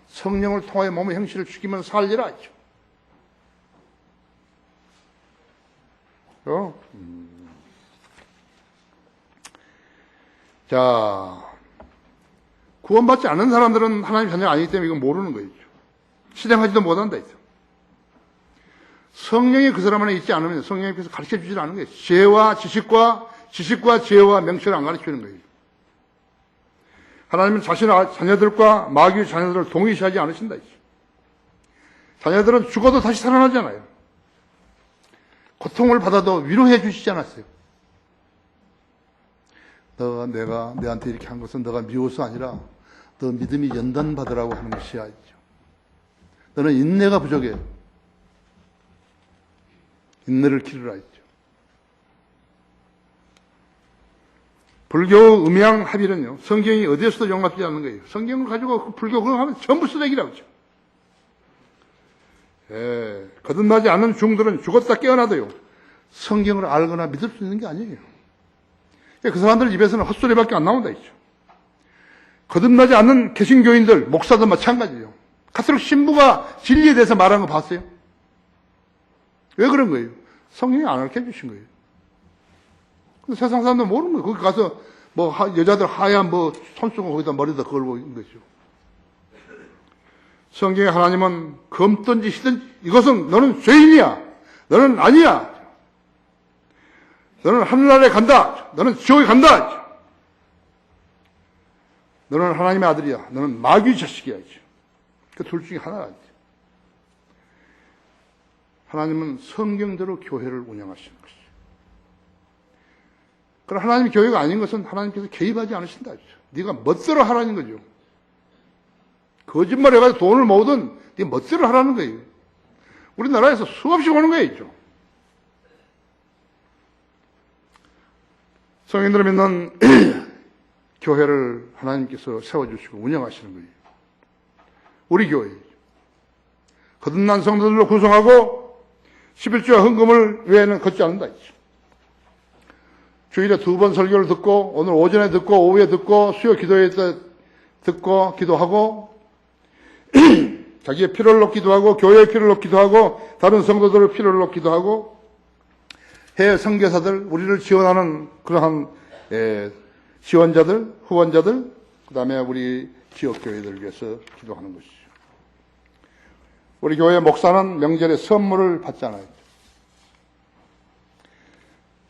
성령을 통하여 몸의 형식을 죽이면 살리라 했죠. 자, 구원받지 않은 사람들은 하나님 자녀가 아니기 때문에 이건 모르는 거죠. 실행하지도 못한다. 성령이 그 사람 안에 있지 않으면 성령께서 가르쳐 주질 않은 거예요. 지식과 지혜와 명철을 안 가르쳐 주는 거예요. 하나님은 자신의 자녀들과 마귀의 자녀들을 동일시하지 않으신다. 자녀들은 죽어도 다시 살아나잖아요. 고통을 받아도 위로해 주시지 않았어요. 내가 너한테 이렇게 한 것은 너가 미워서 아니라 너 믿음이 연단받으라고 하는 것이야. 너는 인내가 부족해. 인내를 기르라 했죠. 불교 음양 합의는요, 성경이 어디에서도 용납되지 않는 거예요. 성경을 가지고 불교 그거 하면 전부 쓰레기라고 했죠. 거듭나지 않는 중들은 죽었다 깨어나도요, 성경을 알거나 믿을 수 있는 게 아니에요. 그 사람들 입에서는 헛소리밖에 안 나온다 했죠. 거듭나지 않는 개신교인들, 목사도 마찬가지예요. 가톨릭 신부가 진리에 대해서 말하는 거 봤어요? 왜 그런 거예요? 성경이 안 가르쳐 주신 거예요. 근데 세상 사람들은 모르는 거예요. 거기 가서 여자들 하얀 손수건 거기다 머리다 걸고 있는 거죠. 성경에 하나님은 검든지 시든지 이것은 너는 죄인이야. 너는 아니야. 너는 하늘나라에 간다. 너는 지옥에 간다. 너는 하나님의 아들이야. 너는 마귀의 자식이야. 그 둘 중에 하나가 있죠. 하나님은 성경대로 교회를 운영하시는 것이죠. 그럼 하나님의 교회가 아닌 것은 하나님께서 개입하지 않으신다. 네가 멋대로 하라는 거죠. 거짓말 해가지고 돈을 모으든 네 멋대로 하라는 거예요. 우리나라에서 수없이 오는 거예요. 성인들을 믿는 교회를 하나님께서 세워주시고 운영하시는 거예요. 우리 교회. 거듭난 성도들로 구성하고 11조와 헌금을 외에는 걷지 않는다. 주일에 2번 설교를 듣고 오늘 오전에 듣고 오후에 듣고 수요 기도회 때 듣고 기도하고 자기의 필요를 놓기도 하고 교회의 필요를 놓기도 하고 다른 성도들의 필요를 놓기도 하고 해외 선교사들 우리를 지원하는 그러한 지원자들 후원자들 그 다음에 우리 지역교회들을 위해서 기도하는 것이죠. 우리 교회 목사는 명절에 선물을 받잖아요.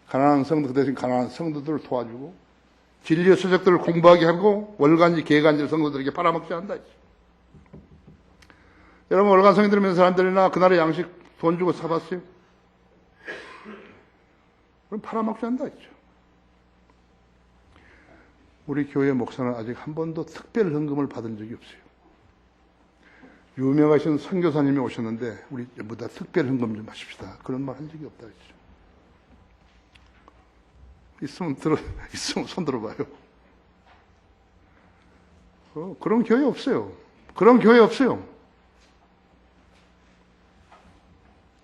가난한 성도, 그 대신 가난한 성도들을 도와주고 진리의 서적들을 공부하게 하고 월간지, 개간지 성도들에게 팔아먹지 않는다. 여러분 월간 성인 들으면 사람들이나 그날의 양식 돈 주고 사봤어요? 그럼 팔아먹지 않는다 했죠. 우리 교회 목사는 아직 한 번도 특별 헌금을 받은 적이 없어요. 유명하신 선교사님이 오셨는데 우리 전부 다 특별 헌금 좀 하십시다. 그런 말 한 적이 없다 했죠. 있으면 손 들어봐요. 그런 교회 없어요. 그런 교회 없어요.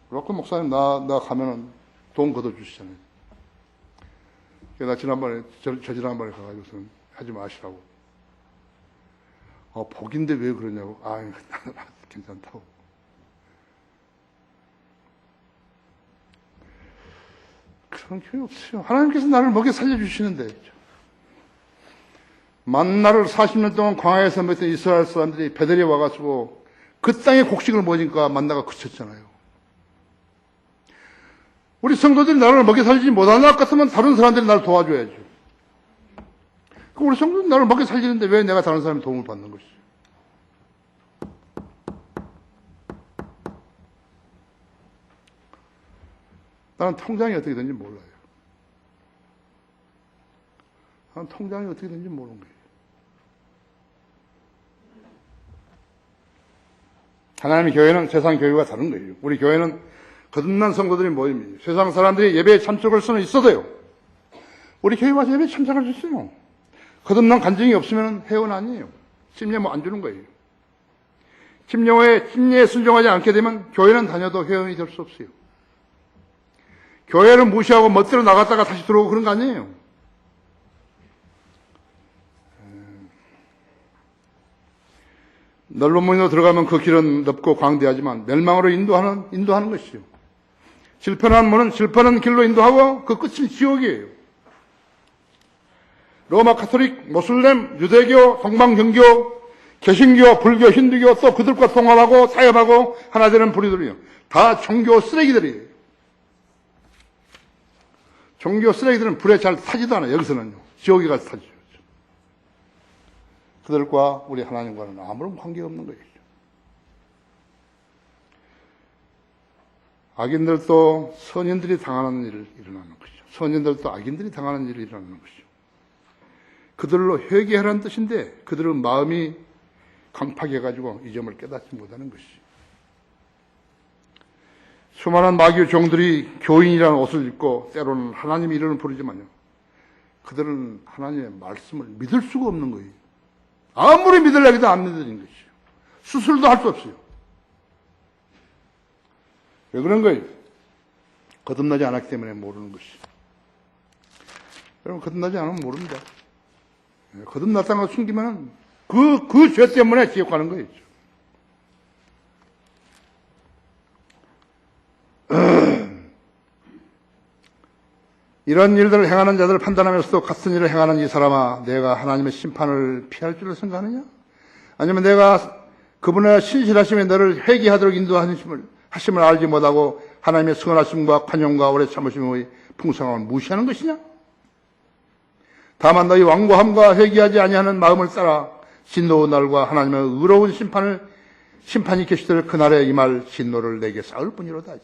로크 목사님 나 가면은 돈 걷어주시잖아요. 나 지난번에 저 지난번에 가가지고서 하지 마시라고. 복인데 왜 그러냐고. 괜찮다고. 그런 교회 없어요. 하나님께서 나를 먹여 살려주시는데. 만나를 40년 동안 광야에서 먹던 이스라엘 사람들이 베델에 와가지고 그 땅에 곡식을 먹으니까 만나가 그쳤잖아요. 우리 성도들이 나를 먹여 살리지 못하는 것 같으면 다른 사람들이 나를 도와줘야죠. 우리 성도들이 나를 먹여 살리는데 왜 내가 다른 사람의 도움을 받는 것이죠? 나는 통장이 어떻게 되는지 몰라요. 나는 통장이 어떻게 되는지 모르는 거예요. 하나님의 교회는 세상 교회와 다른 거예요. 우리 교회는 거듭난 성도들이 모입니다. 세상 사람들이 예배에 참석할 수는 있어도요. 우리 교회 와서 예배에 참석할 수 있어요. 거듭난 간증이 없으면 회원 아니에요. 침례 안 주는 거예요. 침례에 순종하지 않게 되면 교회는 다녀도 회원이 될 수 없어요. 교회를 무시하고 멋대로 나갔다가 다시 들어오고 그런 거 아니에요. 넓은 문으로 들어가면 그 길은 넓고 광대하지만 멸망으로 인도하는 것이요. 질펀한 문은 질펀한 길로 인도하고 그 끝은 지옥이에요. 로마 카톨릭, 모슬렘, 유대교, 동방정교, 개신교, 불교, 힌두교 또 그들과 통합하고 타협하고 하나 되는 부류들이요. 다 종교 쓰레기들이에요. 종교 쓰레기들은 불에 잘 타지도 않아요. 여기서는요. 지옥에 가서 타죠. 그들과 우리 하나님과는 아무런 관계가 없는 거예요. 악인들도 선인들이 당하는 일을 일어나는 것이죠. 선인들도 악인들이 당하는 일이 일어나는 것이죠. 그들로 회개하라는 뜻인데 그들은 마음이 강팍해가지고 이 점을 깨닫지 못하는 것이죠. 수많은 마귀의 종들이 교인이라는 옷을 입고 때로는 하나님의 이름을 부르지만요. 그들은 하나님의 말씀을 믿을 수가 없는 거예요. 아무리 믿으려고 해도 안 믿는 것이죠. 수술도 할 수 없어요. 왜 그런 거예요? 거듭나지 않았기 때문에 모르는 것이죠. 여러분, 거듭나지 않으면 모릅니다. 거듭났다는 걸 숨기면 그 죄 때문에 지옥 가는 거예요. 이런 일들을 행하는 자들을 판단하면서도 같은 일을 행하는 이 사람아, 내가 하나님의 심판을 피할 줄을 생각하느냐? 아니면 내가 그분의 신실하심에 너를 회개하도록 인도하심을 알지 못하고 하나님의 선하심과宽용과 오래 참으심의 풍성함을 무시하는 것이냐? 다만 너희 완고함과 회개하지 아니하는 마음을 따라 진노의 날과 하나님의 의로운 심판이 계시될 그날에 임할 진노를 내게 쌓을 뿐이로다.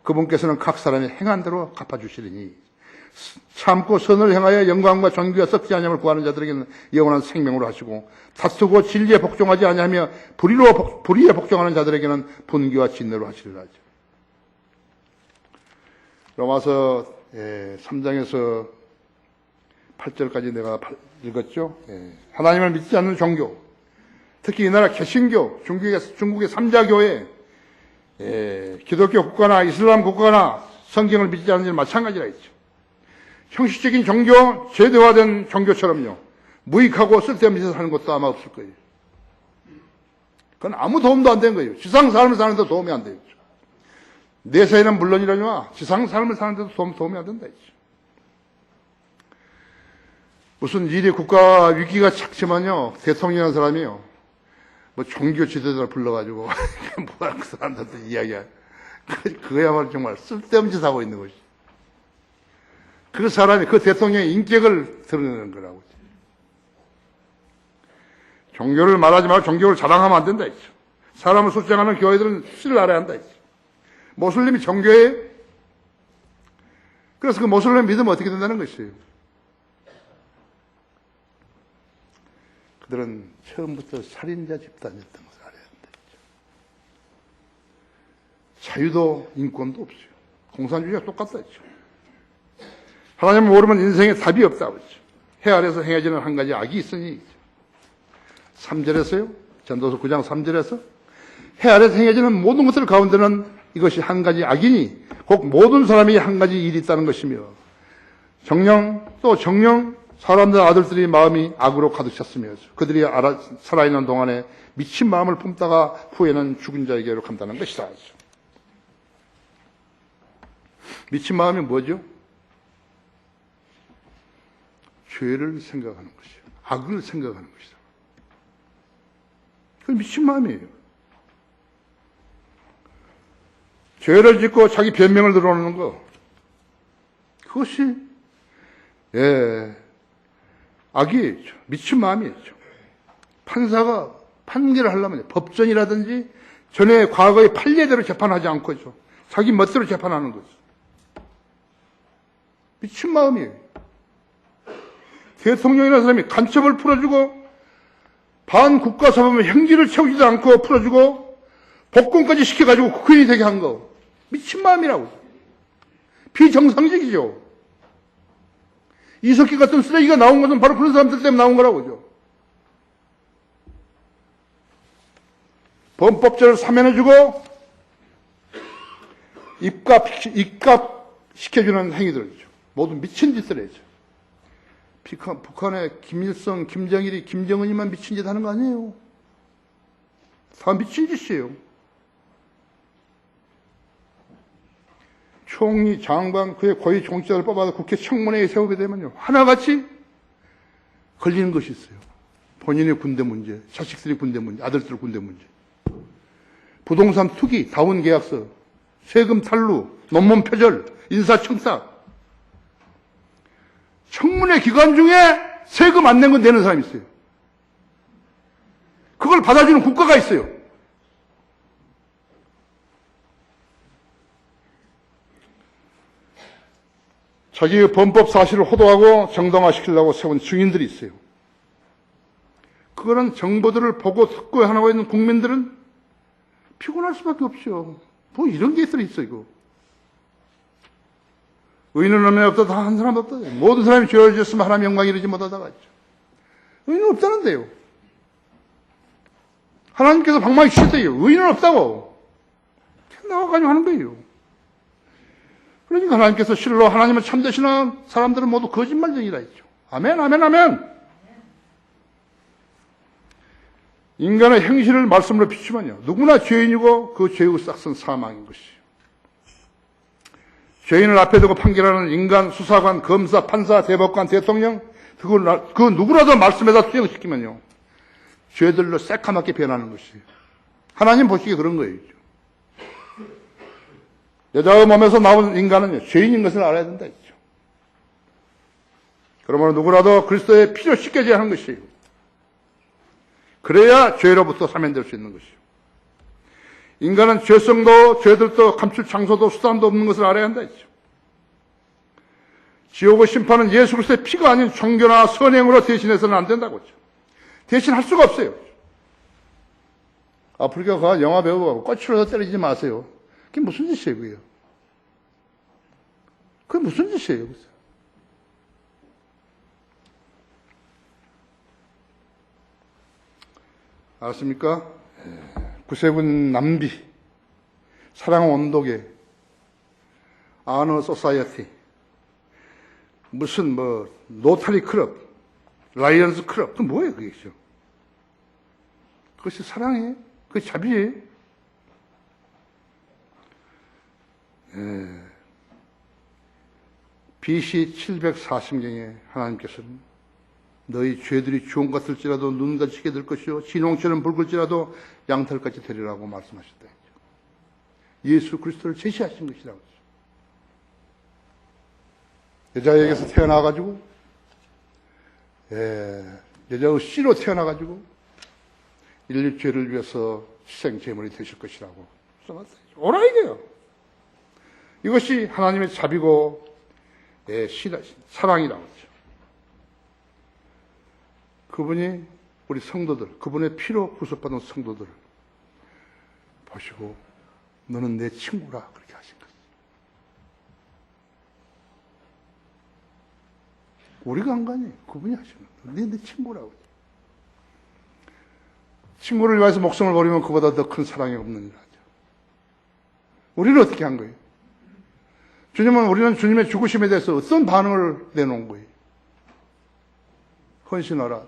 그분께서는 각 사람이 행한 대로 갚아주시리니 참고 선을 행하여 영광과 존귀와 썩지 아니함을 구하는 자들에게는 영원한 생명으로 하시고 다투고 진리에 복종하지 아니하며 불의에 복종하는 자들에게는 분기와 진노로 하시리라. 로마서 3장에서 8절까지 내가 읽었죠. 하나님을 믿지 않는 종교, 특히 이 나라 개신교, 중국의 삼자교회, 기독교 국가나 이슬람 국가나 성경을 믿지 않는 일 마찬가지라 했죠. 형식적인 종교, 제도화된 종교처럼요, 무익하고 쓸데없는 짓을 하는 것도 아마 없을 거예요. 그건 아무 도움도 안 되는 거예요. 지상 삶을 사는데 도움이 안 되죠. 내세에는 물론이라지만 지상 삶을 사는데도 도움이 안 된다 했죠. 무슨 일이 국가 위기가 착지만요, 대통령이라는 사람이요, 뭐 종교 지도자를 불러가지고 뭐야 그 사람들한테 이야기야. 그거야말로 정말 쓸데없는 짓 하고 있는 것이. 그 사람이 그 대통령의 인격을 드러내는 거라고. 종교를 말하지 말고 종교를 자랑하면 안 된다 했죠. 사람을 숫장하는 교회들은 수치를 알아야 한다 했죠. 모슬림이 종교예요. 그래서 그 모슬림 믿으면 어떻게 된다는 것이에요. 그들은 처음부터 살인자 집단이었던 것을 알아야 한다. 자유도 인권도 없어요. 공산주의가 똑같다 했죠. 하나님을 모르면 인생에 답이 없다고 했죠. 해 아래서 행해지는 한 가지 악이 있으니 3절에서요. 전도서 9장 3절에서 해 아래서 행해지는 모든 것들 가운데는 이것이 한 가지 악이니 곧 모든 사람이 한 가지 일이 있다는 것이며 정령 또 정령 사람들 아들들이 마음이 악으로 가득 찼으며 그들이 살아있는 동안에 미친 마음을 품다가 후에는 죽은 자에게로 간다는 것이다. 미친 마음이 뭐죠? 죄를 생각하는 것이에요. 악을 생각하는 것이다. 그건 미친 마음이에요. 죄를 짓고 자기 변명을 들어오는 거, 그것이 악이죠. 미친 마음이었죠. 판사가 판결을 하려면 법전이라든지 전에 과거의 판례대로 재판하지 않고죠. 자기 멋대로 재판하는 거죠. 미친 마음이에요. 대통령이라는 사람이 간첩을 풀어주고 반국가사범의 형기를 채우지도 않고 풀어주고 복권까지 시켜가지고 국회의원이 되게 한 거. 미친 마음이라고. 비정상적이죠. 이석기 같은 쓰레기가 나온 것은 바로 그런 사람들 때문에 나온 거라고죠. 범법자를 사면해주고 입갑 시켜주는 행위들이죠. 모두 미친 짓을 했죠. 북한의 김일성, 김정일이, 김정은이만 미친 짓 하는 거 아니에요. 다 미친 짓이에요. 총리, 장관, 그의 고위 정치자를 뽑아서 국회 청문회에 세우게 되면요, 하나같이 걸리는 것이 있어요. 본인의 군대 문제, 자식들의 군대 문제, 아들들 군대 문제. 부동산 투기, 다운 계약서, 세금 탈루, 논문 표절, 인사청탁. 청문회 기간 중에 세금 안 낸 건 내는 사람이 있어요. 그걸 받아주는 국가가 있어요. 자기의 범법 사실을 호도하고 정당화시키려고 세운 증인들이 있어요. 그거는 정보들을 보고 듣고 하고 있는 국민들은 피곤할 수밖에 없죠. 뭐 이런 게 있어, 이거. 의인은 없네 없다, 다 한 사람 없다. 모든 사람이 죄를 지었으면 하나님 영광 이르지 못하다가 있죠. 의인은 없다는데요. 하나님께서 방망이 주셨대요. 의인은 없다고. 나와가지고 하는 거예요. 그러니까 하나님께서 실로 하나님을 참되시는 사람들은 모두 거짓말쟁이라 했죠. 아멘, 아멘, 아멘. 인간의 행실을 말씀으로 비추면요, 누구나 죄인이고 그 죄의 싹은 사망인 것이에요. 죄인을 앞에 두고 판결하는 인간, 수사관, 검사, 판사, 대법관, 대통령, 그 누구라도 말씀에다 투영시키면요, 죄들로 새카맣게 변하는 것이에요. 하나님 보시기에 그런 거예요. 여자의 몸에서 나온 인간은 죄인인 것을 알아야 된다 했죠. 그러므로 누구라도 그리스도의 피로 씻겨져야 하는 것이에요. 그래야 죄로부터 사면될 수 있는 것이에요. 인간은 죄성도 죄들도 감출 장소도 수단도 없는 것을 알아야 한다 했죠. 지옥의 심판은 예수 그리스도의 피가 아닌 종교나 선행으로 대신해서는 안 된다고 했죠. 대신할 수가 없어요. 아프리카 영화 배우가 꼬치로서 때리지 마세요. 그게 무슨 짓이에요, 그게? 그게 무슨 짓이에요? 아십니까? 구세군 남비, 사랑 온도계, 아너 소사이어티, 무슨 노타리 클럽, 라이언스 클럽, 그 뭐예요, 그게? 그것이 사랑이에요? 그것이 자비예요? BC 740년에 하나님께서는 너희 죄들이 주홍 같을지라도 눈같이 지게 될 것이요 진홍처럼 붉을지라도 양털같이 되리라고 말씀하셨다. 예수 그리스도를 제시하신 것이라고. 여자에게서 태어나가지고 여자의 씨로 태어나가지고 인류 죄를 위해서 희생 제물이 되실 것이라고 써놨어요. 오라 이게요. 이것이 하나님의 자비고 사랑이라고 하죠. 그분이 우리 성도들, 그분의 피로 구속받은 성도들을 보시고 너는 내 친구라 그렇게 하신 거예요. 우리가 한 거 아니에요. 그분이 하신 거예요. 내 친구라고. 친구를 위해서 목숨을 버리면 그보다 더 큰 사랑이 없는 일 하죠. 우리는 어떻게 한 거예요? 우리는 주님의 죽으심에 대해서 어떤 반응을 내놓은 거예요? 헌신하라.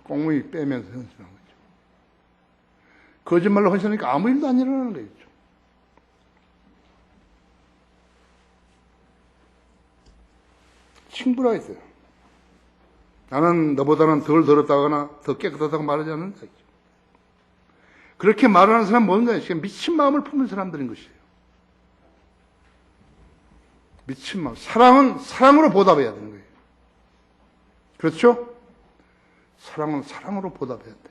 꽁무니 빼면서 헌신한 거죠. 거짓말로 헌신하니까 아무 일도 안 일어나는 거죠. 친구라 했어요. 나는 너보다는 덜 더럽다거나 더 깨끗하다고 말하지 않는다. 그렇게 말하는 사람은 뭔가요? 미친 마음을 품은 사람들인 것이에요. 미친 마음. 사랑은 사랑으로 보답해야 되는 거예요. 그렇죠? 사랑은 사랑으로 보답해야 돼요.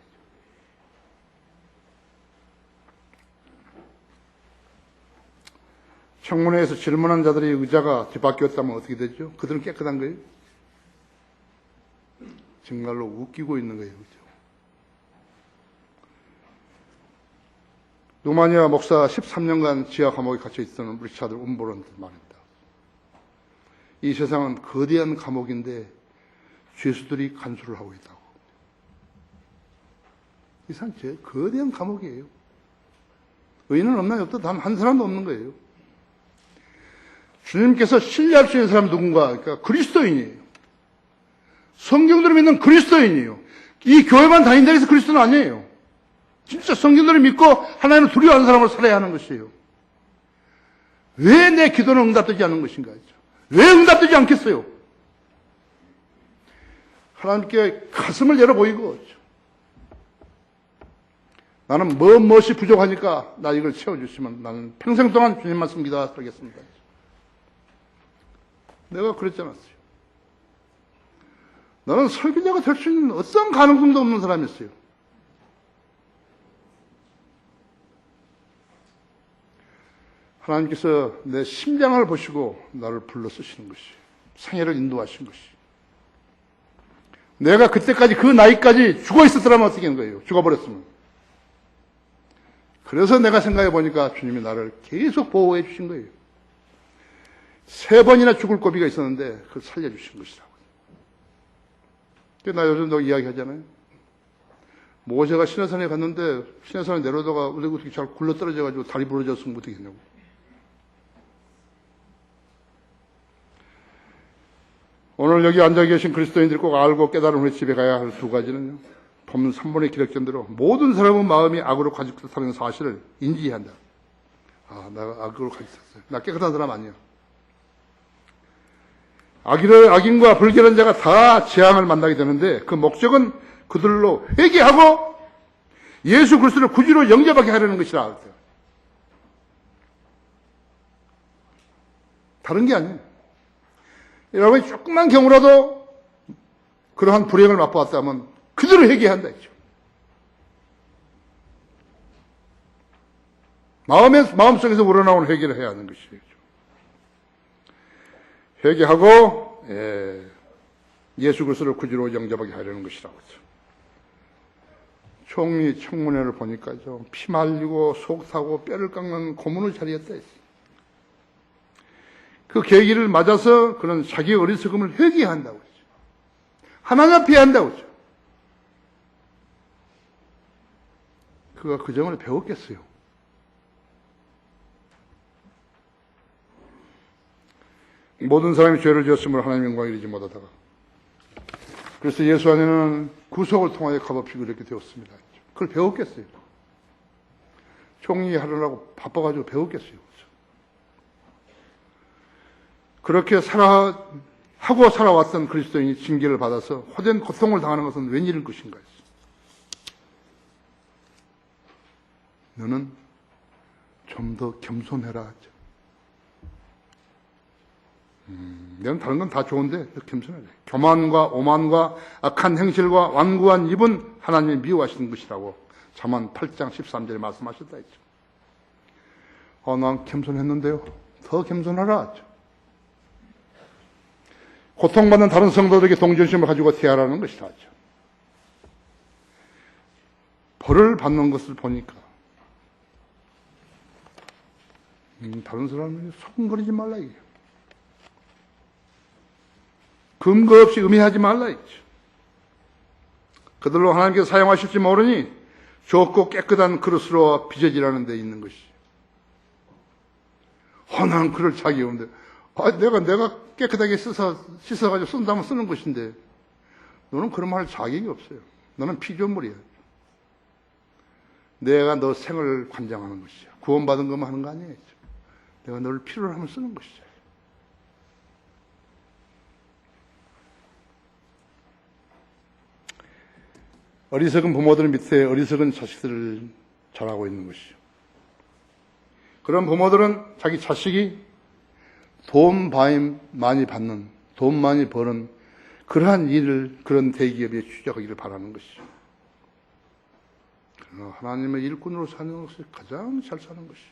청문회에서 질문한 자들의 의자가 뒤바뀌었다면 어떻게 되죠? 그들은 깨끗한 거예요? 정말로 웃기고 있는 거예요. 그렇죠? 루마니아 목사 13년간 지하 감옥에 갇혀 있었던 리차드 움보런트 말입니다. 이 세상은 거대한 감옥인데 죄수들이 간수를 하고 있다고. 이 세상 거대한 감옥이에요. 의인은 없나요? 없다. 단 한 사람도 없는 거예요. 주님께서 신뢰할 수 있는 사람은 누군가? 그러니까 그리스도인이에요. 성경대로 믿는 그리스도인이에요. 이 교회만 다닌다고 해서 그리스도는 아니에요. 진짜 성경대로 믿고 하나님을 두려워하는 사람으로 살아야 하는 것이에요. 왜 내 기도는 응답되지 않는 것인가? 왜 응답되지 않겠어요? 하나님께 가슴을 열어 보이고, 나는 무엇이 부족하니까 나 이걸 채워주시면 나는 평생 동안 주님만 섬기다 살겠습니다. 내가 그랬지 않았어요. 나는 설교자가 될 수 있는 어떤 가능성도 없는 사람이었어요. 하나님께서 내 심장을 보시고 나를 불러 쓰시는 것이, 생애를 인도하신 것이. 내가 그때까지 그 나이까지 죽어 있었더라면 어떻게 하는 거예요? 죽어버렸으면. 그래서 내가 생각해 보니까 주님이 나를 계속 보호해 주신 거예요. 3번이나 죽을 고비가 있었는데 그걸 살려주신 것이라고. 나 요즘도 이야기하잖아요. 모세가 시내산에 갔는데 시내산에 내려다가 어떻게 잘 굴러 떨어져가지고 다리 부러졌으면 어떻게 했냐고. 오늘 여기 앉아 계신 그리스도인들이 꼭 알고 깨달은 후에 집에 가야 할 2가지는요. 본문 3번에 기록된 대로 모든 사람은 마음이 악으로 가득했다는 사실을 인지해야 한다. 내가 악으로 가득했어요. 나 깨끗한 사람 아니야. 악인과 불결한 자가 다 재앙을 만나게 되는데 그 목적은 그들로 회개하고 예수 그리스도를 구주로 영접하게 하려는 것이라. 다른 게 아니에요. 여러분이 조금만 경우라도 그러한 불행을 맛보았다면 그대로 회개한다 했죠. 마음속에서 우러나오는 회개를 해야 하는 것이죠. 회개하고 예수 그리스도를 구주로 영접하게 하려는 것이라고 했죠. 총리 청문회를 보니까 좀 피 말리고 속 타고 뼈를 깎는 고문의 자리였다 했어요. 그 계기를 맞아서 그런 자기 어리석음을 회개한다고 했죠. 하나님 앞에 한다고 했죠. 그가 그 점을 배웠겠어요. 모든 사람이 죄를 지었으므로 하나님 영광을 이루지 못하다가 그래서 예수 안에는 구속을 통하여 값없이 그렇게 되었습니다. 그걸 배웠겠어요. 총리 하려고 바빠가지고 배웠겠어요. 그렇게 하고 살아왔던 그리스도인이 징계를 받아서 호된 고통을 당하는 것은 웬일일 것인가 했어요. 너는 좀 더 겸손해라 하죠. 너는 다른 건 다 좋은데 겸손해라. 교만과 오만과 악한 행실과 완고한 입은 하나님이 미워하시는 것이라고 잠언 8장 13절에 말씀하셨다 했죠. 난 겸손했는데요. 더 겸손하라 하죠. 고통받는 다른 성도들에게 동정심을 가지고 대하라는 것이라 하죠. 벌을 받는 것을 보니까 다른 사람에게 소금거리지 말라 이게. 근거 없이 음해하지 말라 이죠. 그들로 하나님께서 사용하실지 모르니 좁고 깨끗한 그릇으로 빚어지라는 데 있는 것이. 나는 그럴 자격이 없는데 내가 깨끗하게 씻어가지고 쓴다면 쓰는 것인데 너는 그런 말 할 자격이 없어요. 너는 피조물이야. 내가 너 생을 관장하는 것이야. 구원받은 것만 하는 거 아니에요. 내가 너를 필요로 하면 쓰는 것이죠. 어리석은 부모들 밑에 어리석은 자식들을 자라고 있는 것이죠. 그런 부모들은 자기 자식이 돈 많이 받는, 돈 많이 버는 그러한 일을 그런 대기업에 취직하기를 바라는 것이죠. 그러나 하나님의 일꾼으로 사는 것이 가장 잘 사는 것이에요.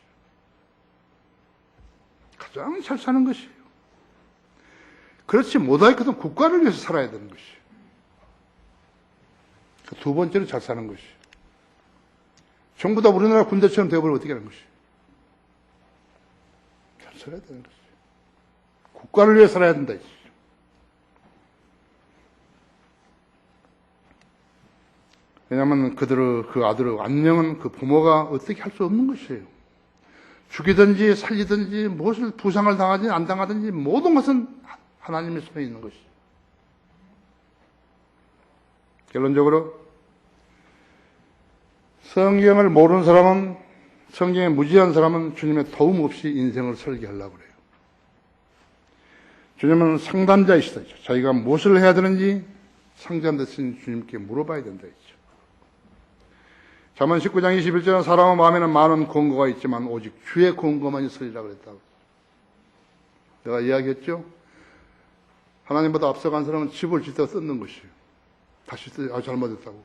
가장 잘 사는 것이에요. 그렇지 못하겠거든 국가를 위해서 살아야 되는 것이에요. 두 번째로 잘 사는 것이에요. 전부 다 우리나라 군대처럼 되어버리면 어떻게 하는 것이에요. 잘 살아야 되는 것이에요. 국가를 위해 살아야 된다. 왜냐하면 그 아들의 안녕은 그 부모가 어떻게 할 수 없는 것이에요. 죽이든지 살리든지 무엇을 부상을 당하든지 안 당하든지 모든 것은 하나님의 손에 있는 것이에요. 결론적으로 성경을 모르는 사람은, 성경에 무지한 사람은 주님의 도움 없이 인생을 설계하려고 그래요. 주님은 상담자이시다. 자기가 무엇을 해야 되는지 상전 되신 주님께 물어봐야 된다 했죠. 잠언 19장 21절은 사람의 마음에는 많은 권고가 있지만 오직 주의 권고만 있으리라 그랬다고. 내가 이야기했죠. 하나님보다 앞서간 사람은 집을 짓다가 뜯는 것이에요. 다시 잘못했다고.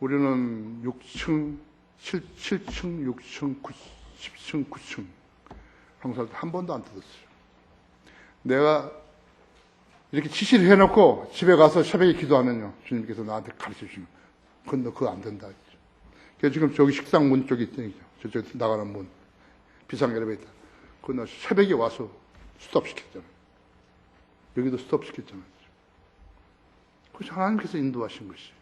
우리는 6층, 7층, 6층, 10층, 9층 항상 한 번도 안 뜯었어요. 내가 이렇게 지시를 해놓고 집에 가서 새벽에 기도하면요, 주님께서 나한테 가르쳐 주시면, 그건 너 그거 안 된다. 그래서 지금 저기 식당 문 쪽에 있다니까. 저쪽 나가는 문. 비상 엘리베이터. 그건 너 새벽에 와서 스톱 시켰잖아. 여기도 스톱 시켰잖아. 그것이 하나님께서 인도하신 것이.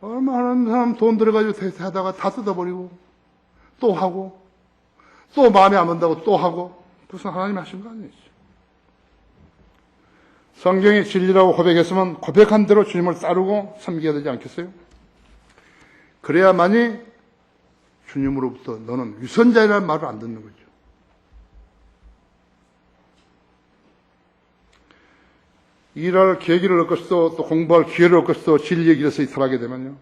얼마나 사람 돈 들어가지고 하다가 다 뜯어버리고, 또 하고, 또 마음에 안 든다고 또 하고, 그것은 하나님이 하신 거 아니에요. 성경이 진리라고 고백했으면 고백한 대로 주님을 따르고 섬겨야 되지 않겠어요? 그래야만이 주님으로부터 너는 위선자이라는 말을 안 듣는 거죠. 일할 계기를 얻을 것도 또 공부할 기회를 얻을 것도 진리의 길에서 이탈하게 되면요,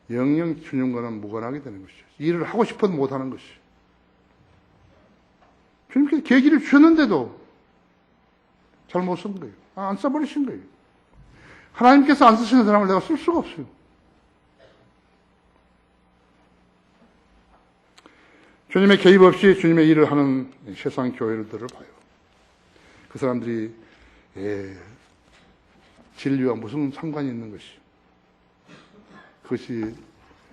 영영 주님과는 무관하게 되는 것이죠. 일을 하고 싶어도 못하는 것이죠. 주님께서 계기를 주셨는데도 잘못 쓴 거예요. 안 써버리신 거예요. 하나님께서 안 쓰시는 사람을 내가 쓸 수가 없어요. 주님의 개입 없이 주님의 일을 하는 세상 교회들을 봐요. 그 사람들이 진리와 무슨 상관이 있는 것이요. 그것이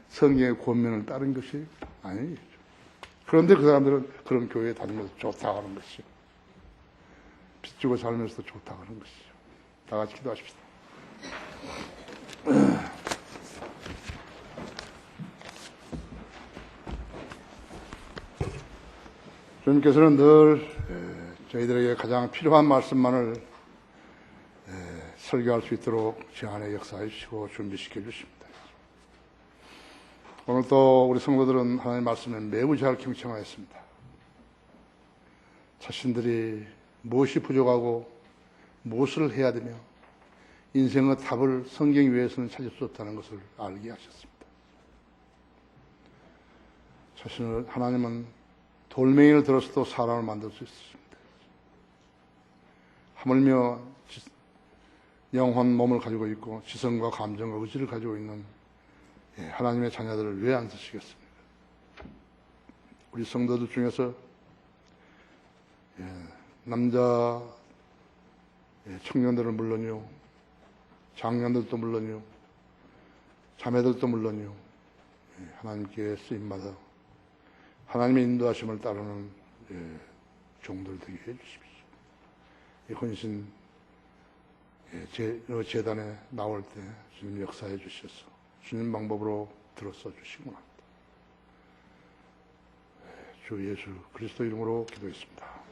성경의 권면을 따른 것이 아니죠. 그런데 그 사람들은 그런 교회에 다니면서 좋다고 하는 것이요. 빚주고 살면서도 좋다고 하는 것이죠. 다 같이 기도하십시다. 주님께서는 늘 저희들에게 가장 필요한 말씀만을 설교할 수 있도록 제 안에 역사해 주시고 준비시켜 주십니다. 오늘도 우리 성도들은 하나님의 말씀에 매우 잘 경청하였습니다. 자신들이 무엇이 부족하고 무엇을 해야 되며 인생의 답을 성경 외에서는 찾을 수 없다는 것을 알게 하셨습니다. 자신을 하나님은 돌멩이를 들어서도 사람을 만들 수 있습니다. 하물며 영혼 몸을 가지고 있고 지성과 감정과 의지를 가지고 있는 하나님의 자녀들을 왜 안 쓰시겠습니까? 우리 성도들 중에서 남자 청년들은 물론이요, 장년들도 물론이요, 자매들도 물론이요, 하나님께 쓰임받아 하나님의 인도하심을 따르는 종들 되게 해주십시오. 이 헌신 재단에 나올 때 주님 역사해 주셔서 주님 방법으로 들어서 주시기 바랍니다. 주 예수 그리스도 이름으로 기도했습니다.